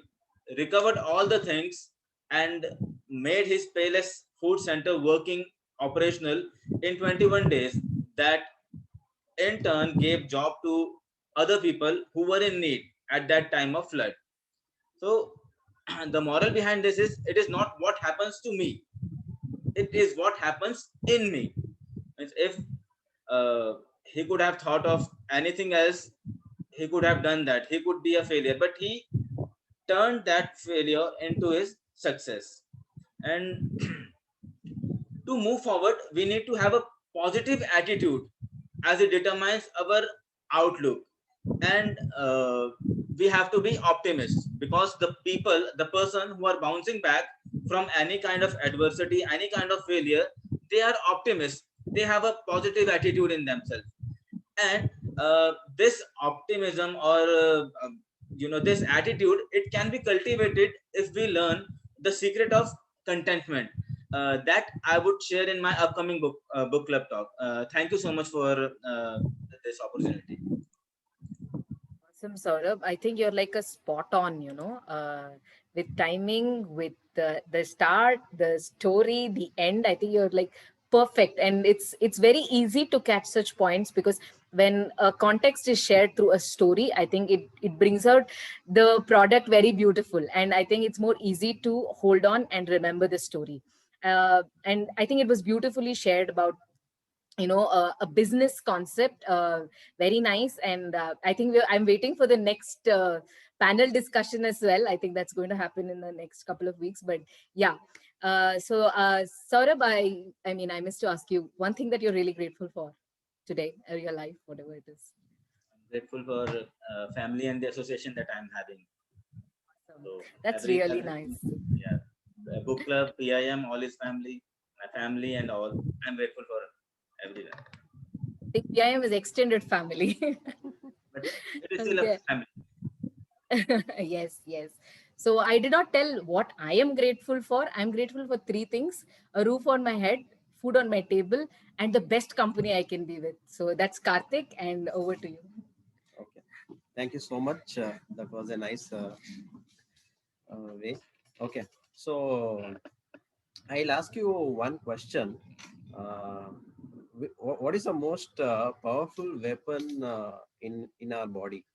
recovered all the things and made his Payless Food Center working operational in 21 days. That in turn gave job to other people who were in need at that time of flood. So the moral behind this is, it is not what happens to me, it is what happens in me. If he could have thought of anything else, he could have done that. He could be a failure, but he turned that failure into his success. And to move forward, we need to have a positive attitude, as it determines our outlook. And we have to be optimists, because the person who are bouncing back from any kind of adversity, any kind of failure, they are optimists. They have a positive attitude in themselves. And this optimism, or this attitude, it can be cultivated if we learn the secret of contentment. That I would share in my upcoming book club talk. Thank you so much for this opportunity. Awesome, Saurabh. I think you're like a spot on, with timing, with the start, the story, the end. I think you're like perfect. And it's very easy to catch such points, because when a context is shared through a story, I think it brings out the product very beautiful. And I think it's more easy to hold on and remember the story. And I think it was beautifully shared about a business concept, very nice. And I think I'm waiting for the next panel discussion as well. I think that's going to happen in the next couple of weeks, but yeah. Saurabh, I mean, I missed to ask you one thing that you're really grateful for today, or your life, whatever it is. I'm grateful for family and the association that I'm having. So that's really nice. Yeah, the book club, PIM, all his family, my family, and all. I'm grateful for everyone. I think PIM is extended family. But it is still a family. Yes. So I did not tell what I am grateful for. I'm grateful for three things: a roof on my head, food on my table, and the best company I can be with. So that's Karthik, and over to you. Okay. Thank you so much. That was a nice way. Okay. So I'll ask you one question. What is the most powerful weapon in our body?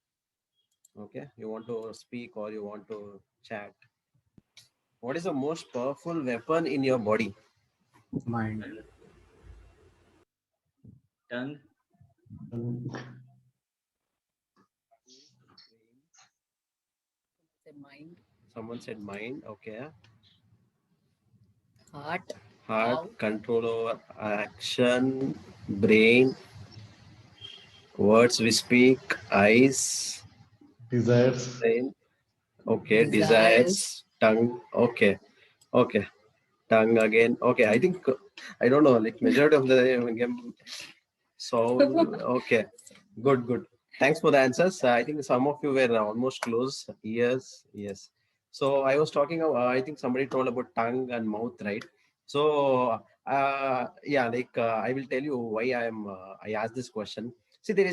Okay, you want to speak or you want to chat? What is the most powerful weapon in your body? Mind. Tongue. Mind. Someone said mind. Okay. Heart. Heart, control over action, brain, words we speak, eyes, desires, brain. Okay, desires, tongue. Okay, tongue again. Okay, I think I don't know. Like majority of the game. So okay, good. Thanks for the answers. I think some of you were almost close. Yes. So I was talking about, I think somebody told about tongue and mouth, right? So yeah, I will tell you why I asked this question. See, there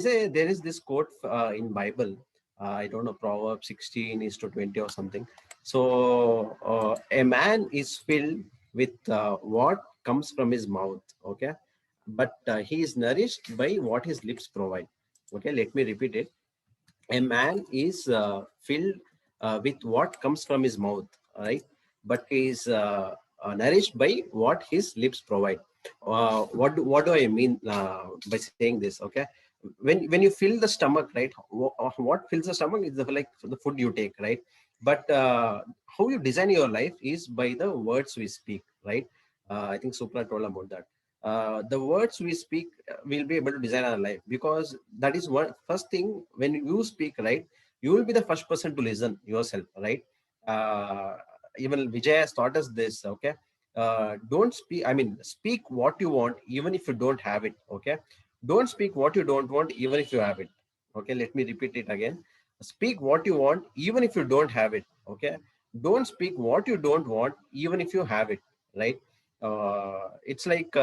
is this quote in Bible. I don't know, Proverbs 16:20 or something. So a man is filled with what comes from his mouth. Okay, but he is nourished by what his lips provide. Okay, let me repeat it. A man is filled with what comes from his mouth, right? But he is nourished by what his lips provide. What do I mean by saying this? Okay, when you fill the stomach, right? What fills the stomach is the food you take, right? But how you design your life is by the words we speak, right? I think Supra told about that. The words we speak will be able to design our life, because that is one first thing. When you speak, right, you will be the first person to listen yourself, right? Even Vijay has taught us this. Okay, don't speak, I mean, speak what you want even if you don't have it. Okay, don't speak what you don't want even if you have it. Okay, let me repeat it again. Speak what you want even if you don't have it. Okay, don't speak what you don't want even if you have it, right? It's like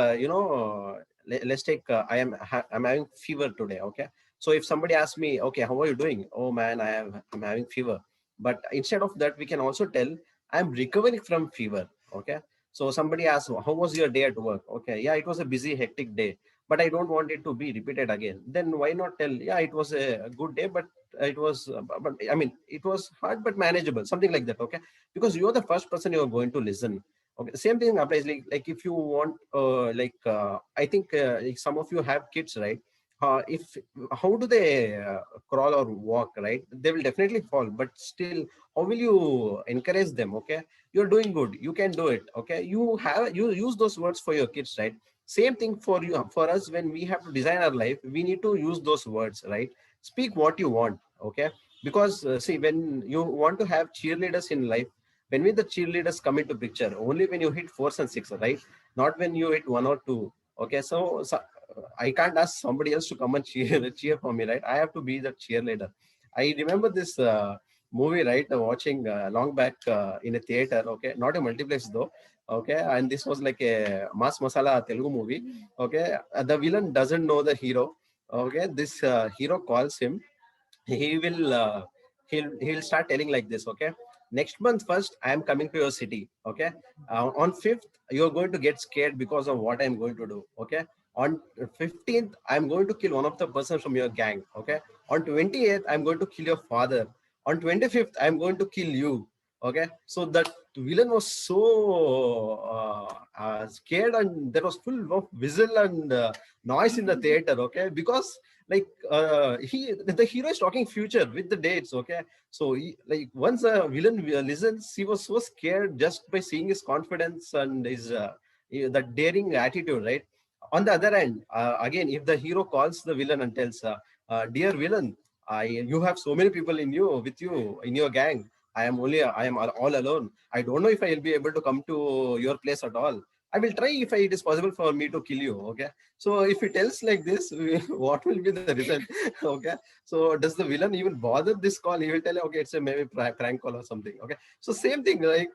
let's take I'm having fever today. Okay, so if somebody asks me, okay, how are you doing? Oh man, I'm having fever. But instead of that, we can also tell I'm recovering from fever. Okay, so somebody asks, how was your day at work? Okay, yeah, it was a busy, hectic day, but I don't want it to be repeated again. Then why not tell, yeah, it was a good day, but it was, but I mean, it was hard but manageable, something like that. Okay, because you're the first person you're going to listen. Okay, same thing applies. Like if you want, I think like some of you have kids, right? If how do they crawl or walk, right? They will definitely fall, but still, how will you encourage them? Okay, you're doing good, you can do it. Okay, you use those words for your kids, right? Same thing for you, for us. When we have to design our life, we need to use those words, right? Speak what you want. Okay, because see, when you want to have cheerleaders in life, when will the cheerleaders come into picture? Only when you hit 4s and 6, right? Not when you hit 1 or 2. Okay, so I can't ask somebody else to come and cheer for me, right? I have to be the cheerleader. I remember this movie, right? Watching long back in a theater. Okay, not a multiplex though. Okay, and this was like a mass masala Telugu movie. Okay, the villain doesn't know the hero. Okay, this hero calls him. He will he'll start telling like this. Okay, next month first I am coming to your city. Okay, on 5th you're going to get scared because of what I'm going to do. Okay, on 15th I'm going to kill one of the persons from your gang. Okay, on 28th I'm going to kill your father. On 25th I'm going to kill you. Okay, so that villain was so scared, and there was full of whistle and noise in the theater. Okay, because like the hero is talking future with the dates. Okay, so like once a villain listens, he was so scared just by seeing his confidence and his that daring attitude, right? On the other hand, again, if the hero calls the villain and tells, dear villain, you have so many people with you in your gang. I am all alone. I don't know if I will be able to come to your place at all. I will try if it is possible for me to kill you. Okay, so if he tells like this, what will be the result? Okay, so does the villain even bother this call? He will tell, okay, it's a maybe prank call or something. Okay, so same thing, like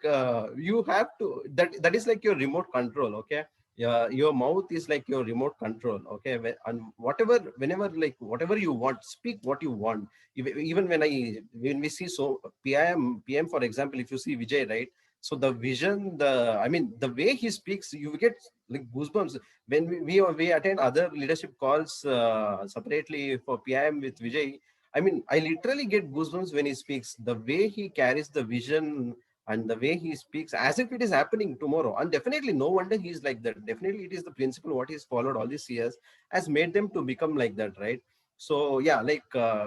you have to, that is like your remote control. Okay, yeah, your mouth is like your remote control. Okay, and whenever like whatever you want, speak what you want. Even when we see, so PM for example, if you see Vijay, right? So the vision, the way he speaks, you get like goosebumps. When we attend other leadership calls separately for PIM with Vijay, I mean, I literally get goosebumps when he speaks. The way he carries the vision and the way he speaks as if it is happening tomorrow. And definitely no wonder he's like that. Definitely it is the principle what he's followed all these years has made them to become like that, right? So yeah, like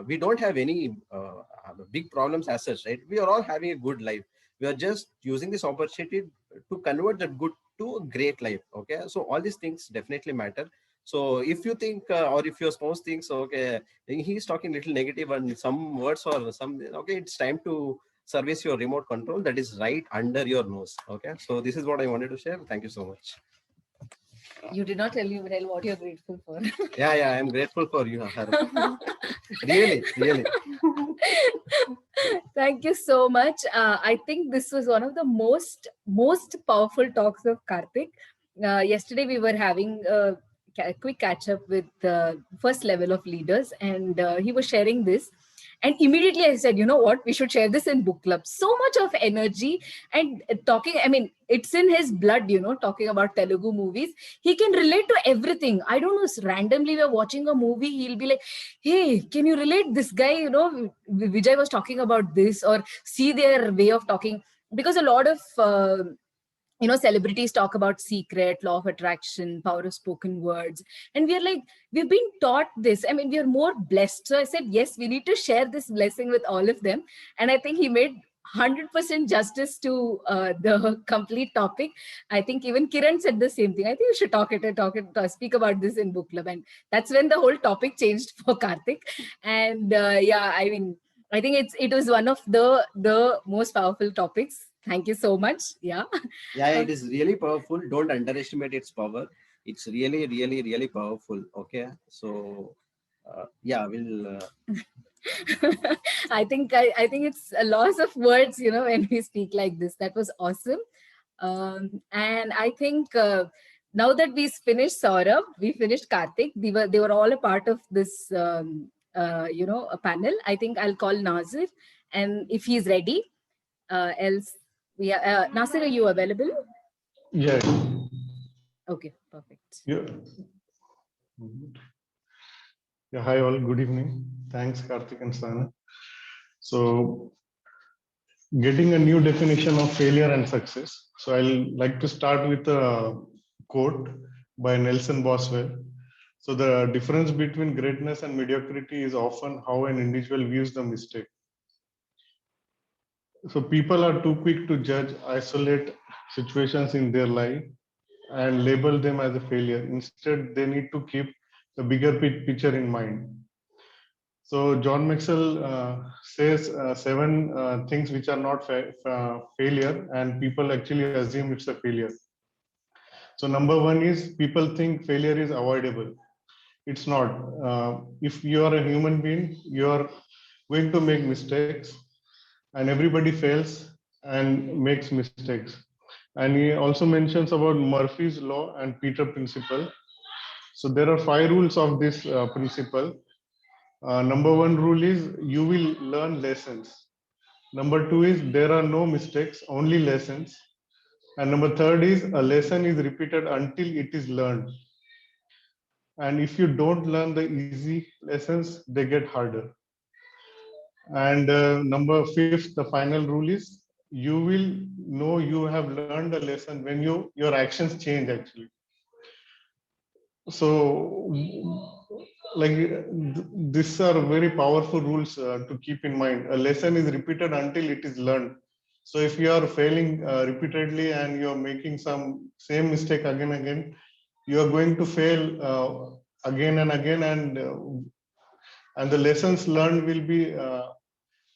we don't have any big problems as such, right? We are all having a good life. We are just using this opportunity to convert that good to a great life. Okay, so all these things definitely matter. So if you think or if your spouse thinks, okay, he's talking little negative and some words or some, okay, it's time to service your remote control that is right under your nose. Okay, so this is what I wanted to share. Thank you so much. You did not tell me what you're grateful for. Yeah, I'm grateful for you, really. Thank you so much. I think this was one of the most powerful talks of Karthik. Yesterday we were having a quick catch up with the first level of leaders, and he was sharing this. And immediately I said, you know what, we should share this in book club. So much of energy and talking. I mean, it's in his blood, talking about Telugu movies. He can relate to everything. I don't know, randomly we're watching a movie, he'll be like, hey, can you relate this guy? Vijay was talking about this, or see their way of talking. Because a lot of celebrities talk about secret, law of attraction, power of spoken words, and we're like, we've been taught this. I mean, we are more blessed. So I said, yes, we need to share this blessing with all of them. And I think he made 100% justice to the complete topic. I think even Kiran said the same thing. I think we should speak about this in book club. And that's when the whole topic changed for Karthik. And I think it was one of the most powerful topics. Thank you so much. Yeah, it is really powerful. Don't underestimate its power. It's really, really, really powerful. Okay, so we'll. I think it's a loss of words, when we speak like this. That was awesome, and I think now that we finished Saurabh, we finished Karthik. They were all a part of this a panel. I think I'll call Nazir, and if he's ready, else Nasir, are you available? Yeah. Okay, perfect. Yeah. Yeah. Hi all. Good evening. Thanks, Karthik and Sana. So, getting a new definition of failure and success. So, I'll like to start with a quote by Nelson Boswell. So, the difference between greatness and mediocrity is often how an individual views the mistake. So, people are too quick to judge, isolate situations in their life and label them as a failure. Instead, they need to keep the bigger picture in mind. So John Maxwell says 7 things which are not failure, and people actually assume it's a failure. So number 1 is people think failure is avoidable. It's not. If you are a human being, you are going to make mistakes, and everybody fails and makes mistakes. And he also mentions about Murphy's law and Peter principle. So there are 5 rules of this principle. Number 1 rule is you will learn lessons. Number 2 is there are no mistakes, only lessons. And number 3 is a lesson is repeated until it is learned. And if you don't learn the easy lessons, they get harder. And number 5, the final rule is you will know you have learned a lesson when your actions change actually. So like these are very powerful rules to keep in mind. A lesson is repeated until it is learned. So if you are failing repeatedly and you are making some same mistake again and again, you are going to fail again and again, and the lessons learned will be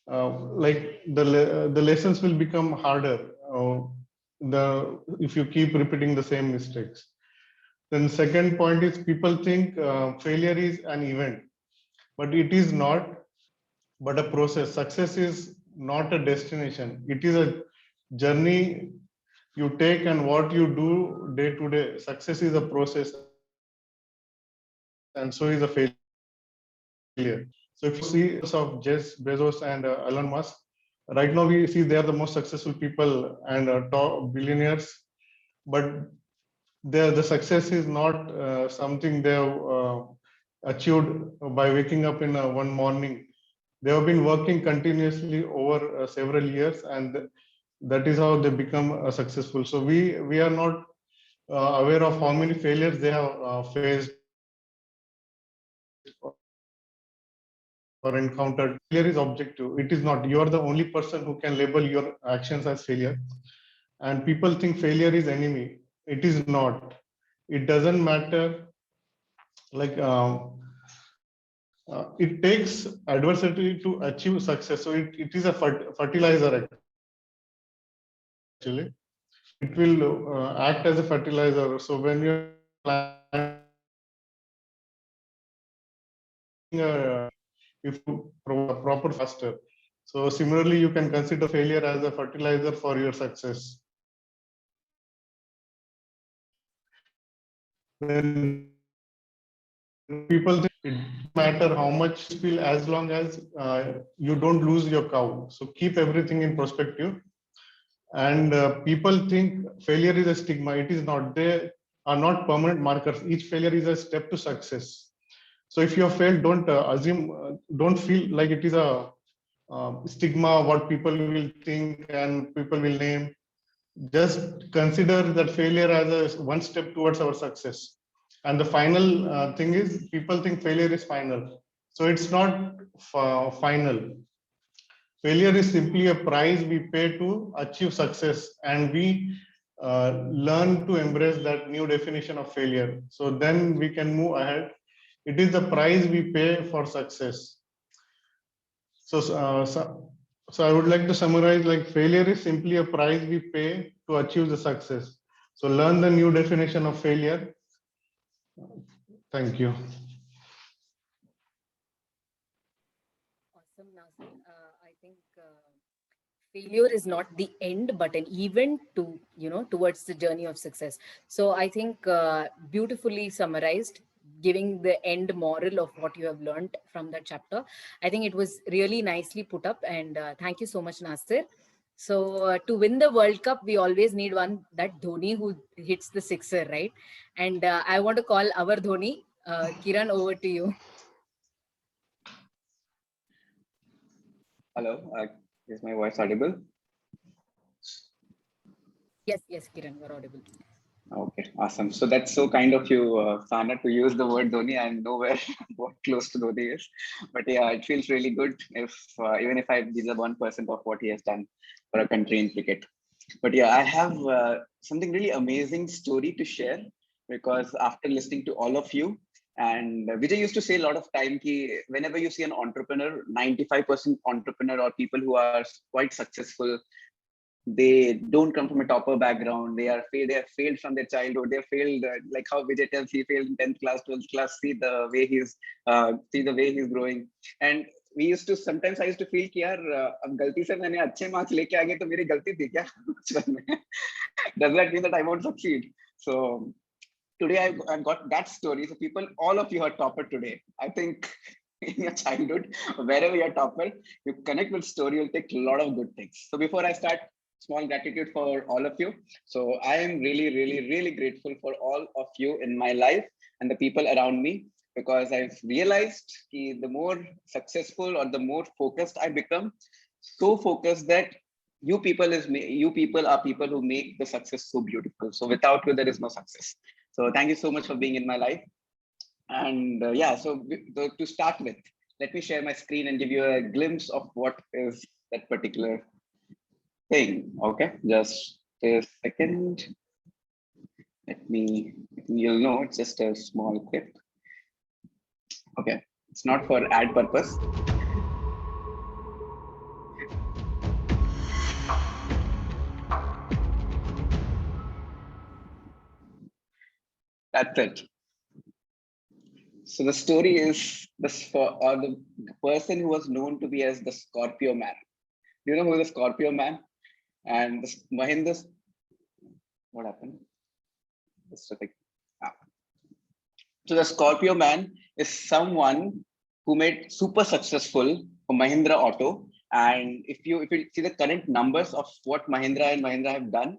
like the lessons will become harder if you keep repeating the same mistakes. Then second point is people think failure is an event, but it is not, but a process. Success is not a destination. It is a journey you take, and what you do day to day. Success is a process, and so is a failure. So if you see of Jeff Bezos and Elon Musk, right now we see they are the most successful people and top billionaires, but the success is not something they have achieved by waking up in one morning. They have been working continuously over several years, and that is how they become successful. So we are not aware of how many failures they have faced or encountered. Failure is objective. It is not. You are the only person who can label your actions as failure. And people think failure is enemy. It is not. It doesn't matter. Like it takes adversity to achieve success. So it is a fertilizer actually. It will act as a fertilizer. So when you're planting if you proper faster. So similarly, you can consider failure as a fertilizer for your success. Then people think it doesn't matter how much you spill as long as you don't lose your cow. So keep everything in perspective. And people think failure is a stigma. It is not. They are not permanent markers. Each failure is a step to success. So if you have failed, don't assume, don't feel like it is a stigma, what people will think and people will name. Just consider that failure as a one step towards our success. And the final thing is people think failure is final. So it's not final. Failure is simply a price we pay to achieve success, and we learn to embrace that new definition of failure. So then we can move ahead. It is the price we pay for success. So I would like to summarize, like failure is simply a price we pay to achieve the success. So learn the new definition of failure. Thank you. Awesome, Nazir. I think failure is not the end, but an event to, towards the journey of success. So I think beautifully summarized, giving the end moral of what you have learned from that chapter. I think it was really nicely put up, and thank you so much, Nasir. So to win the World Cup, we always need one, that Dhoni who hits the sixer, right? And I want to call our Dhoni. Kiran, over to you. Hello, is my voice audible? Yes, Kiran, you're audible. Okay, awesome. So that's so kind of you, Sana, to use the word Dhoni. I'm nowhere what close to Dhoni is, but yeah, it feels really good if even if I be the 1% of what he has done for a country in cricket. But yeah, I have something really amazing story to share, because after listening to all of you, and Vijay used to say a lot of time ki whenever you see an entrepreneur, 95% entrepreneur or people who are quite successful, they don't come from a topper background. They have failed from their childhood. They failed like how Vijay tells he failed in 10th class, 12th class. See the way he's growing. And we used to sometimes I used to feel कि यार अब गलती से मैंने अच्छे marks लेके आ गए तो मेरी गलती थी क्या बचपन में? Does that mean that I won't succeed? So today I've got that story. So people, all of you are topper today. I think in your childhood, wherever you're topper, you connect with story, you'll take a lot of good things. So before I start, small gratitude for all of you. So I am really, really, really grateful for all of you in my life and the people around me, because I've realized that the more successful or the more focused I become, so focused that you people are people who make the success so beautiful. So without you, there is no success. So thank you so much for being in my life. And yeah, so to start with, let me share my screen and give you a glimpse of what is that particular thing. Okay, just a second. You'll know it's just a small clip. Okay, it's not for ad purpose. That's it. So the story is the person who was known to be as the Scorpio Man. Do you know who is the Scorpio Man? And Mahindra's, what happened? So the Scorpio Man is someone who made super successful for Mahindra Auto. And if you see the current numbers of what Mahindra and Mahindra have done,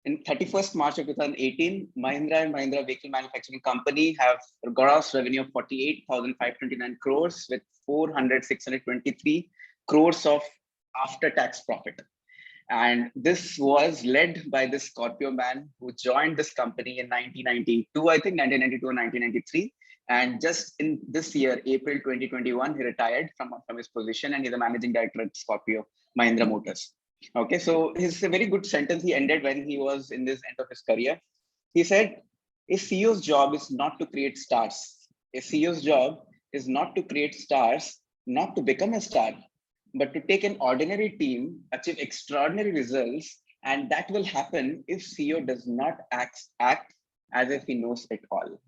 in 31st March of 2018, Mahindra and Mahindra Vehicle Manufacturing Company have a gross revenue of 48,529 crores with 623 crores of after-tax profit. And this was led by this Scorpio Man who joined this company in 1992, I think 1992 or 1993. And just in this year, April 2021, he retired from his position, and he's a managing director at Scorpio Mahindra Motors. Okay, so his a very good sentence he ended when he was in this end of his career. He said, a CEO's job is not to create stars. A CEO's job is not to create stars, not to become a star, but to take an ordinary team, achieve extraordinary results, and that will happen if CEO does not act as if he knows it all.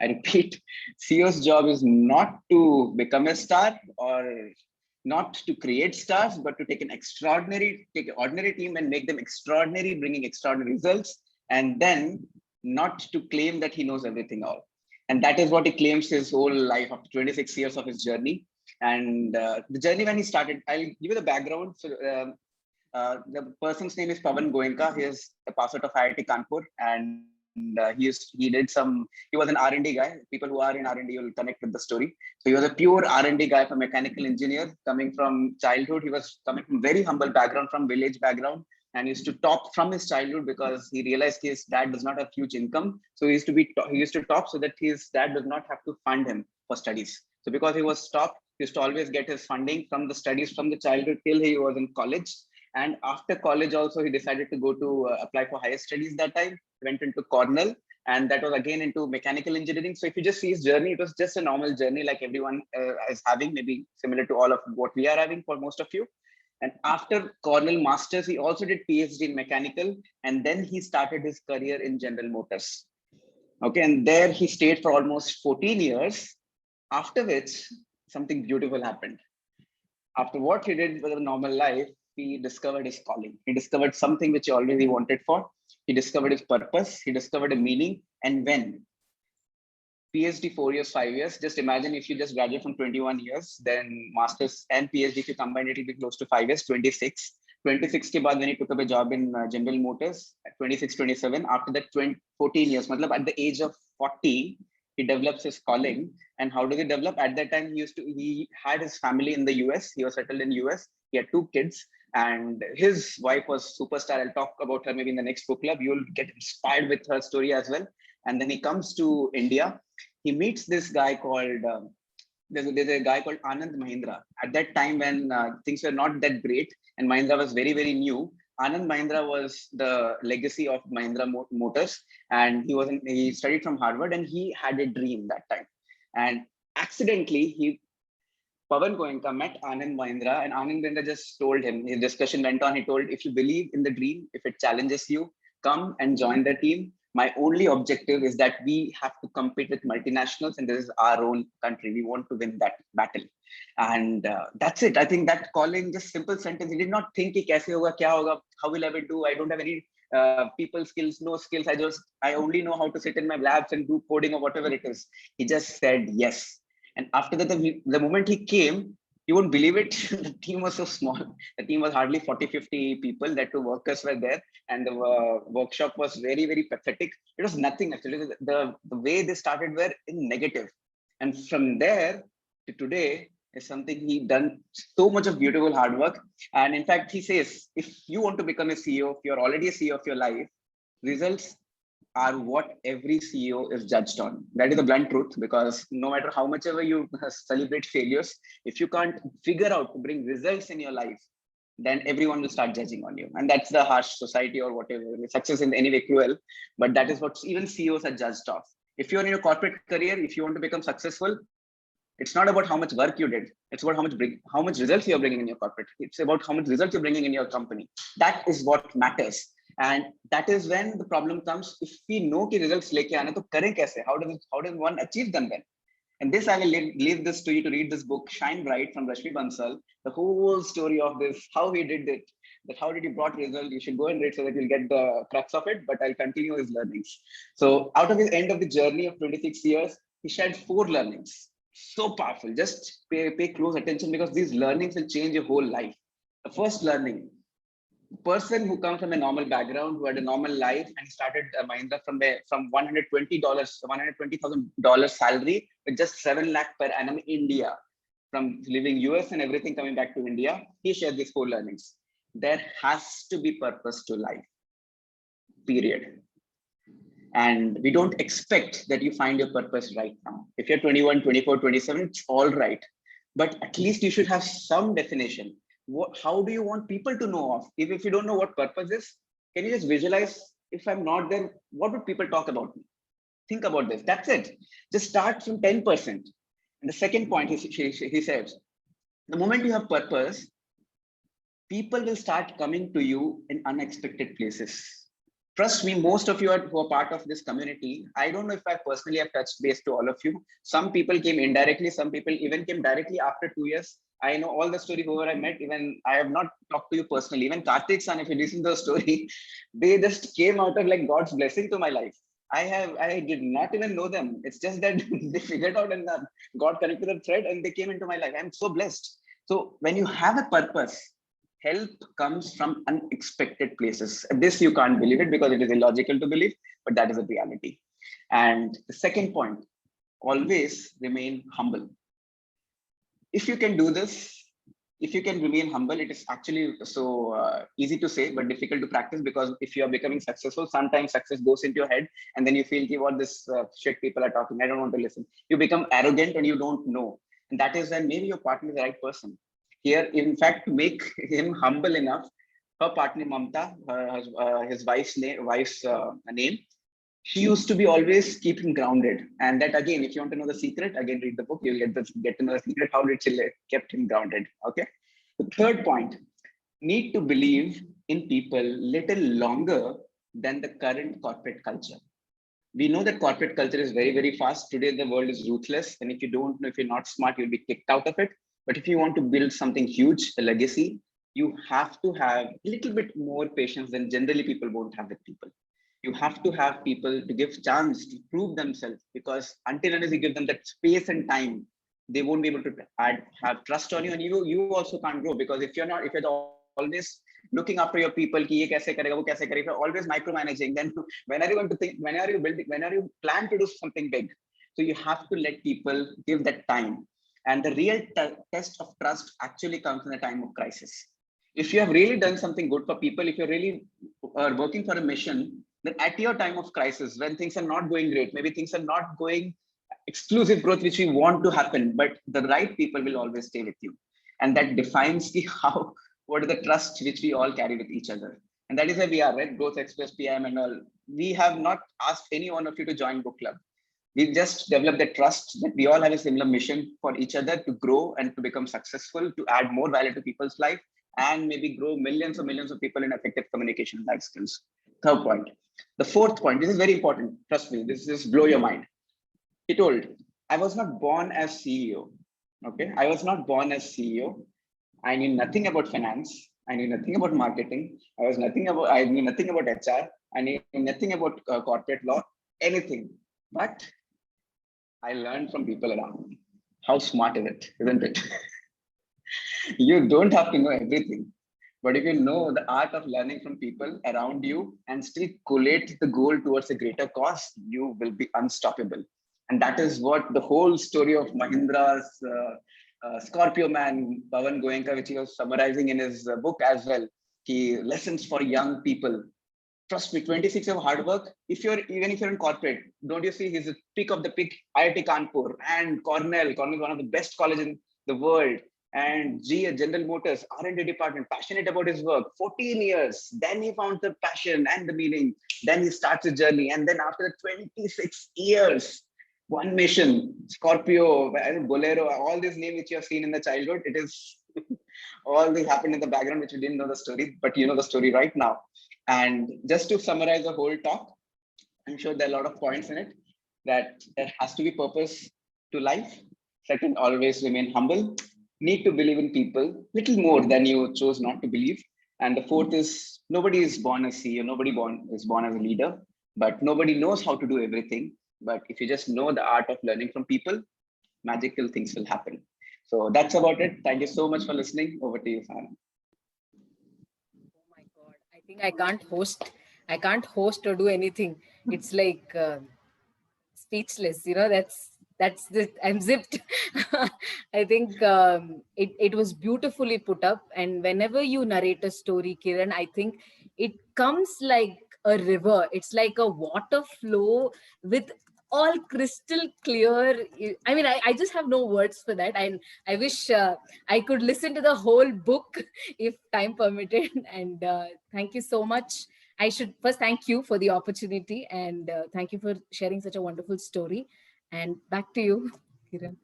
I repeat, CEO's job is not to become a star or not to create stars, but to take an ordinary team and make them extraordinary, bringing extraordinary results, and then not to claim that he knows everything all. And that is what he claims his whole life after 26 years of his journey. And the journey when he started, I'll give you the background. So the person's name is Pawan Goenka. He is a pass out of IIT Kanpur, and he was an R&D guy. People who are in R&D will connect with the story. So he was a pure R&D guy, for mechanical engineer, coming from childhood. He was coming from very humble background, from village background, and used to top from his childhood because he realized his dad does not have huge income. So he used to top so that his dad does not have to fund him for studies. So because he was top, he used to always get his funding from the studies from the childhood till he was in college. And after college also, he decided to go to apply for higher studies that time, went into Cornell, and that was again into mechanical engineering. So if you just see his journey, it was just a normal journey like everyone is having, maybe similar to all of what we are having for most of you. And after Cornell Masters, he also did PhD in mechanical, and then he started his career in General Motors. Okay, and there he stayed for almost 14 years, after which something beautiful happened. After what he did with a normal life, he discovered his calling. He discovered something which he already wanted for. He discovered his purpose. He discovered a meaning. And when PhD 4 years, 5 years, just imagine if you just graduate from 21 years, then masters and PhD, if you combine it, it'll be close to 5 years, 26. 26 ke baad when he took up a job in General Motors, 26, 27, after that 14 years, matlab at the age of 40, he develops his calling. And how does he develop? At that time, he had his family in the US. He was settled in US. He had 2 kids, and his wife was superstar. I'll talk about her maybe in the next book club. You'll get inspired with her story as well. And then he comes to India. He meets this guy called, there's a guy called Anand Mahindra. At that time when things were not that great and Mahindra was very, very new, Anand Mahindra was the legacy of Mahindra Motors. And he studied from Harvard, and he had a dream that time. And accidentally, Pawan Goenka met Anand Mahindra, and Anand Mahindra just told him, his discussion went on, he told, if you believe in the dream, if it challenges you, come and join the team. My only objective is that we have to compete with multinationals, and this is our own country. We want to win that battle. And that's it. I think that calling, just simple sentence. He did not think ki kaise hoga, kya hoga, how will I do? I don't have any people skills, no skills. I only know how to sit in my labs and do coding or whatever it is. He just said yes. And after that, the moment he came, you won't believe it, the team was so small. The team was hardly 40, 50 people. That 2 workers were there, and the workshop was very, very pathetic. It was nothing actually. The way they started were in negative. And from there to today is something he done so much of beautiful hard work. And in fact, he says, if you want to become a CEO, if you're already a CEO of your life, results are what every CEO is judged on. That is the blunt truth, because no matter how much ever you celebrate failures, if you can't figure out to bring results in your life, then everyone will start judging on you. And that's the harsh society or whatever. Success in any way cruel, but that is what even CEOs are judged of. If you're in your corporate career, if you want to become successful, it's not about how much work you did. It's about how much results you're bringing in your corporate. It's about how much results you're bringing in your company. That is what matters. And that is when the problem comes. If we know ki results leke aane, to kare kaise? How does one achieve them then? And this, I will leave this to you to read this book, Shine Bright, from Rashmi Bansal. The whole story of this, how he did it, that how did he brought result. You should go and read so that you'll get the crux of it, but I'll continue his learnings. So out of his end of the journey of 26 years, he shared 4 learnings. So powerful. Just pay close attention, because these learnings will change your whole life. The first learning, person who comes from a normal background, who had a normal life, and started Mahindra from $120,000 salary with just 7 lakh per annum in India, from leaving US and everything coming back to India. He shared these 4 learnings. There has to be purpose to life, period. And we don't expect that you find your purpose right now. If you're 21, 24, 27, it's all right. But at least you should have some definition. How do you want people to know of? If you don't know what purpose is, can you just visualize, if I'm not there, what would people talk about me? Think about this. That's it. Just start from 10%. And the second point, he says, the moment you have purpose, people will start coming to you in unexpected places. Trust me, most of you who are part of this community, I don't know if I personally have touched base to all of you. Some people came indirectly, some people even came directly after 2 years. I know all the story, whoever I met, even I have not talked to you personally. Even Karthik San, if you listen to the story, they just came out of like God's blessing to my life. I did not even know them. It's just that they figured out and got connected to the thread and they came into my life. I'm so blessed. So when you have a purpose, help comes from unexpected places. This you can't believe it because it is illogical to believe, but that is a reality. And the second point, always remain humble. If you can do this, if you can remain humble, it is actually so easy to say, but difficult to practice, because if you are becoming successful, sometimes success goes into your head and then you feel, what this shit people are talking, I don't want to listen. You become arrogant and you don't know. And that is when maybe your partner is the right person. Here, in fact, to make him humble enough, her partner Mamta, his wife's name, she used to be always keep him grounded. And that, again, if you want to know the secret, again, read the book, you'll get to know the secret, how did she kept him grounded, okay? The third point, need to believe in people little longer than the current corporate culture. We know that corporate culture is very, very fast. Today, the world is ruthless. And if you don't know, if you're not smart, you'll be kicked out of it. But if you want to build something huge, a legacy, you have to have a little bit more patience than generally people won't have with people. You have to have people to give chance to prove themselves, because until unless you give them that space and time, they won't be able to have trust on you, and you also can't grow, because if you're always looking after your people, ki ye kaise karega, wo kaise karega, always micromanaging, then when are you going to think, when are you plan to do something big? So you have to let people give that time. And the real test of trust actually comes in a time of crisis. If you have really done something good for people, if you're really working for a mission, then at your time of crisis, when things are not going great, maybe things are not going exclusive growth, which we want to happen, but the right people will always stay with you. And that defines what is the trust which we all carry with each other. And that is where we are, right? Growth Express, PM and all. We have not asked any one of you to join book club. We've just developed the trust that we all have a similar mission for each other to grow and to become successful, to add more value to people's life, and maybe grow millions of people in effective communication life skills. Third point. The fourth point, this is very important. Trust me, this is blow your mind. He told, I was not born as CEO. Okay, I was not born as CEO. I knew nothing about finance. I knew nothing about marketing. I knew nothing about HR. I knew nothing about corporate law, anything. But I learned from people around me. How smart is it, isn't it? You don't have to know everything. But if you know the art of learning from people around you and still collate the goal towards a greater cause, you will be unstoppable. And that is what the whole story of Mahindra's Scorpio Man, Pawan Goenka, which he was summarizing in his book as well, lessons for young people. Trust me, 26 years of hard work. Even if you're in corporate, don't you see he's the pick of the pick, IIT Kanpur and Cornell. Cornell is one of the best colleges in the world. And General Motors, R&D department, passionate about his work, 14 years. Then he found the passion and the meaning. Then he starts a journey. And then after 26 years, one mission, Scorpio, Bolero, all these names which you have seen in the childhood, it is all this happened in the background, which you didn't know the story, but you know the story right now. And just to summarize the whole talk, I'm sure there are a lot of points in it, that there has to be purpose to life. Second, always remain humble. Need to believe in people little more than you chose not to believe. And the fourth is, nobody is born as CEO, nobody is born as a leader, but nobody knows how to do everything. But if you just know the art of learning from people, magical things will happen. So that's about it. Thank you so much for listening. Over to you, Sarah. Oh my God, I think I can't host or do anything. It's like speechless, I'm zipped. I think it was beautifully put up. And whenever you narrate a story, Kiran, I think it comes like a river. It's like a water flow with all crystal clear. I mean, I just have no words for that. I wish I could listen to the whole book if time permitted. And thank you so much. I should first thank you for the opportunity, and thank you for sharing such a wonderful story. And back to you, Kiran.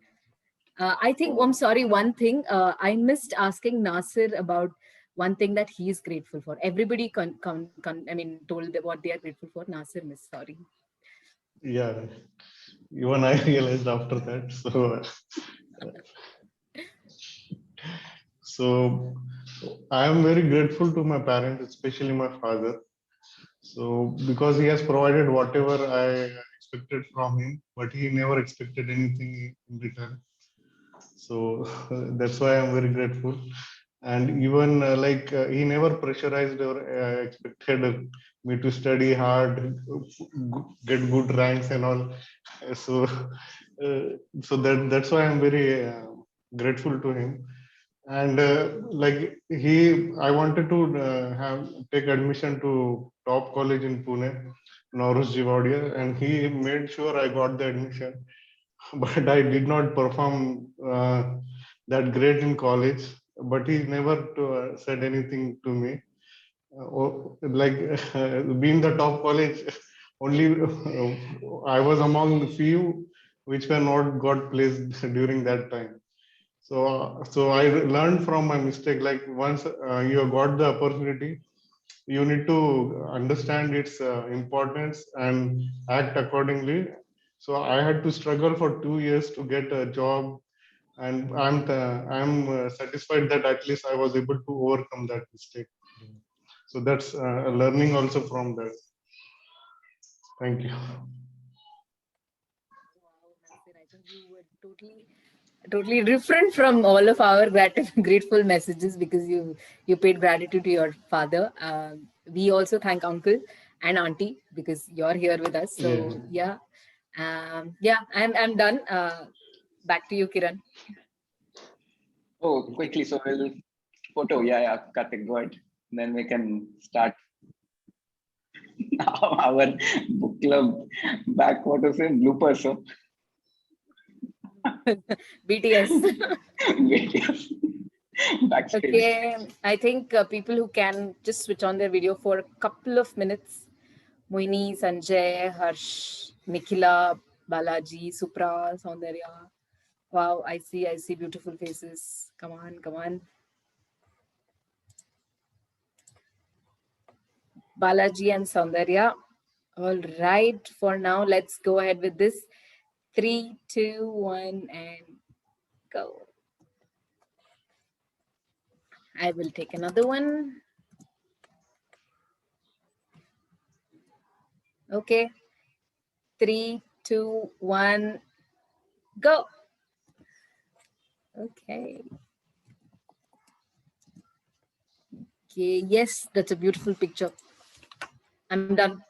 I think, I'm sorry, one thing, I missed asking Nasir about one thing that he is grateful for. Everybody told what they are grateful for. Nasir missed, sorry. Yeah, even I realized after that. So I am very grateful to my parents, especially my father. So because he has provided whatever I expected from him, but he never expected anything in return. So that's why I'm very grateful. And even he never pressurized or expected me to study hard, get good ranks and all. So that's why I'm very grateful to him. And I wanted to take admission to top college in Pune, Norris Jivadia, and he made sure I got the admission. But I did not perform that great in college. But he never said anything to me. Being the top college, only I was among the few which were not got placed during that time. So I learned from my mistake. Like once you have got the opportunity, you need to understand its importance and act accordingly. So I had to struggle for 2 years to get a job and I'm satisfied that at least I was able to overcome that mistake. So that's a learning also from that. Thank you. I think you were totally different from all of our grateful messages, because you paid gratitude to your father. We also thank uncle and auntie because you're here with us. So yeah, I'm done. Back to you, Kiran. Oh, quickly. So we'll photo. Yeah, Karthik, go ahead. Then we can start our book club back photos and bloopers. So BTS. BTS. Backstage. Okay, I think people who can just switch on their video for a couple of minutes. Moini, Sanjay, Harsh, Nikhila, Balaji, Supra, Saundarya. Wow, I see beautiful faces. Come on. Balaji and Saundarya. All right, for now, let's go ahead with this. 3, 2, 1, and go. I will take another one. Okay. 3, 2, 1, go. Okay. Okay, yes, that's a beautiful picture. I'm done.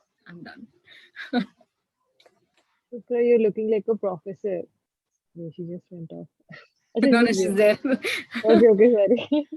So you're looking like a professor. No, she just went off. No, she's there. Okay, sorry.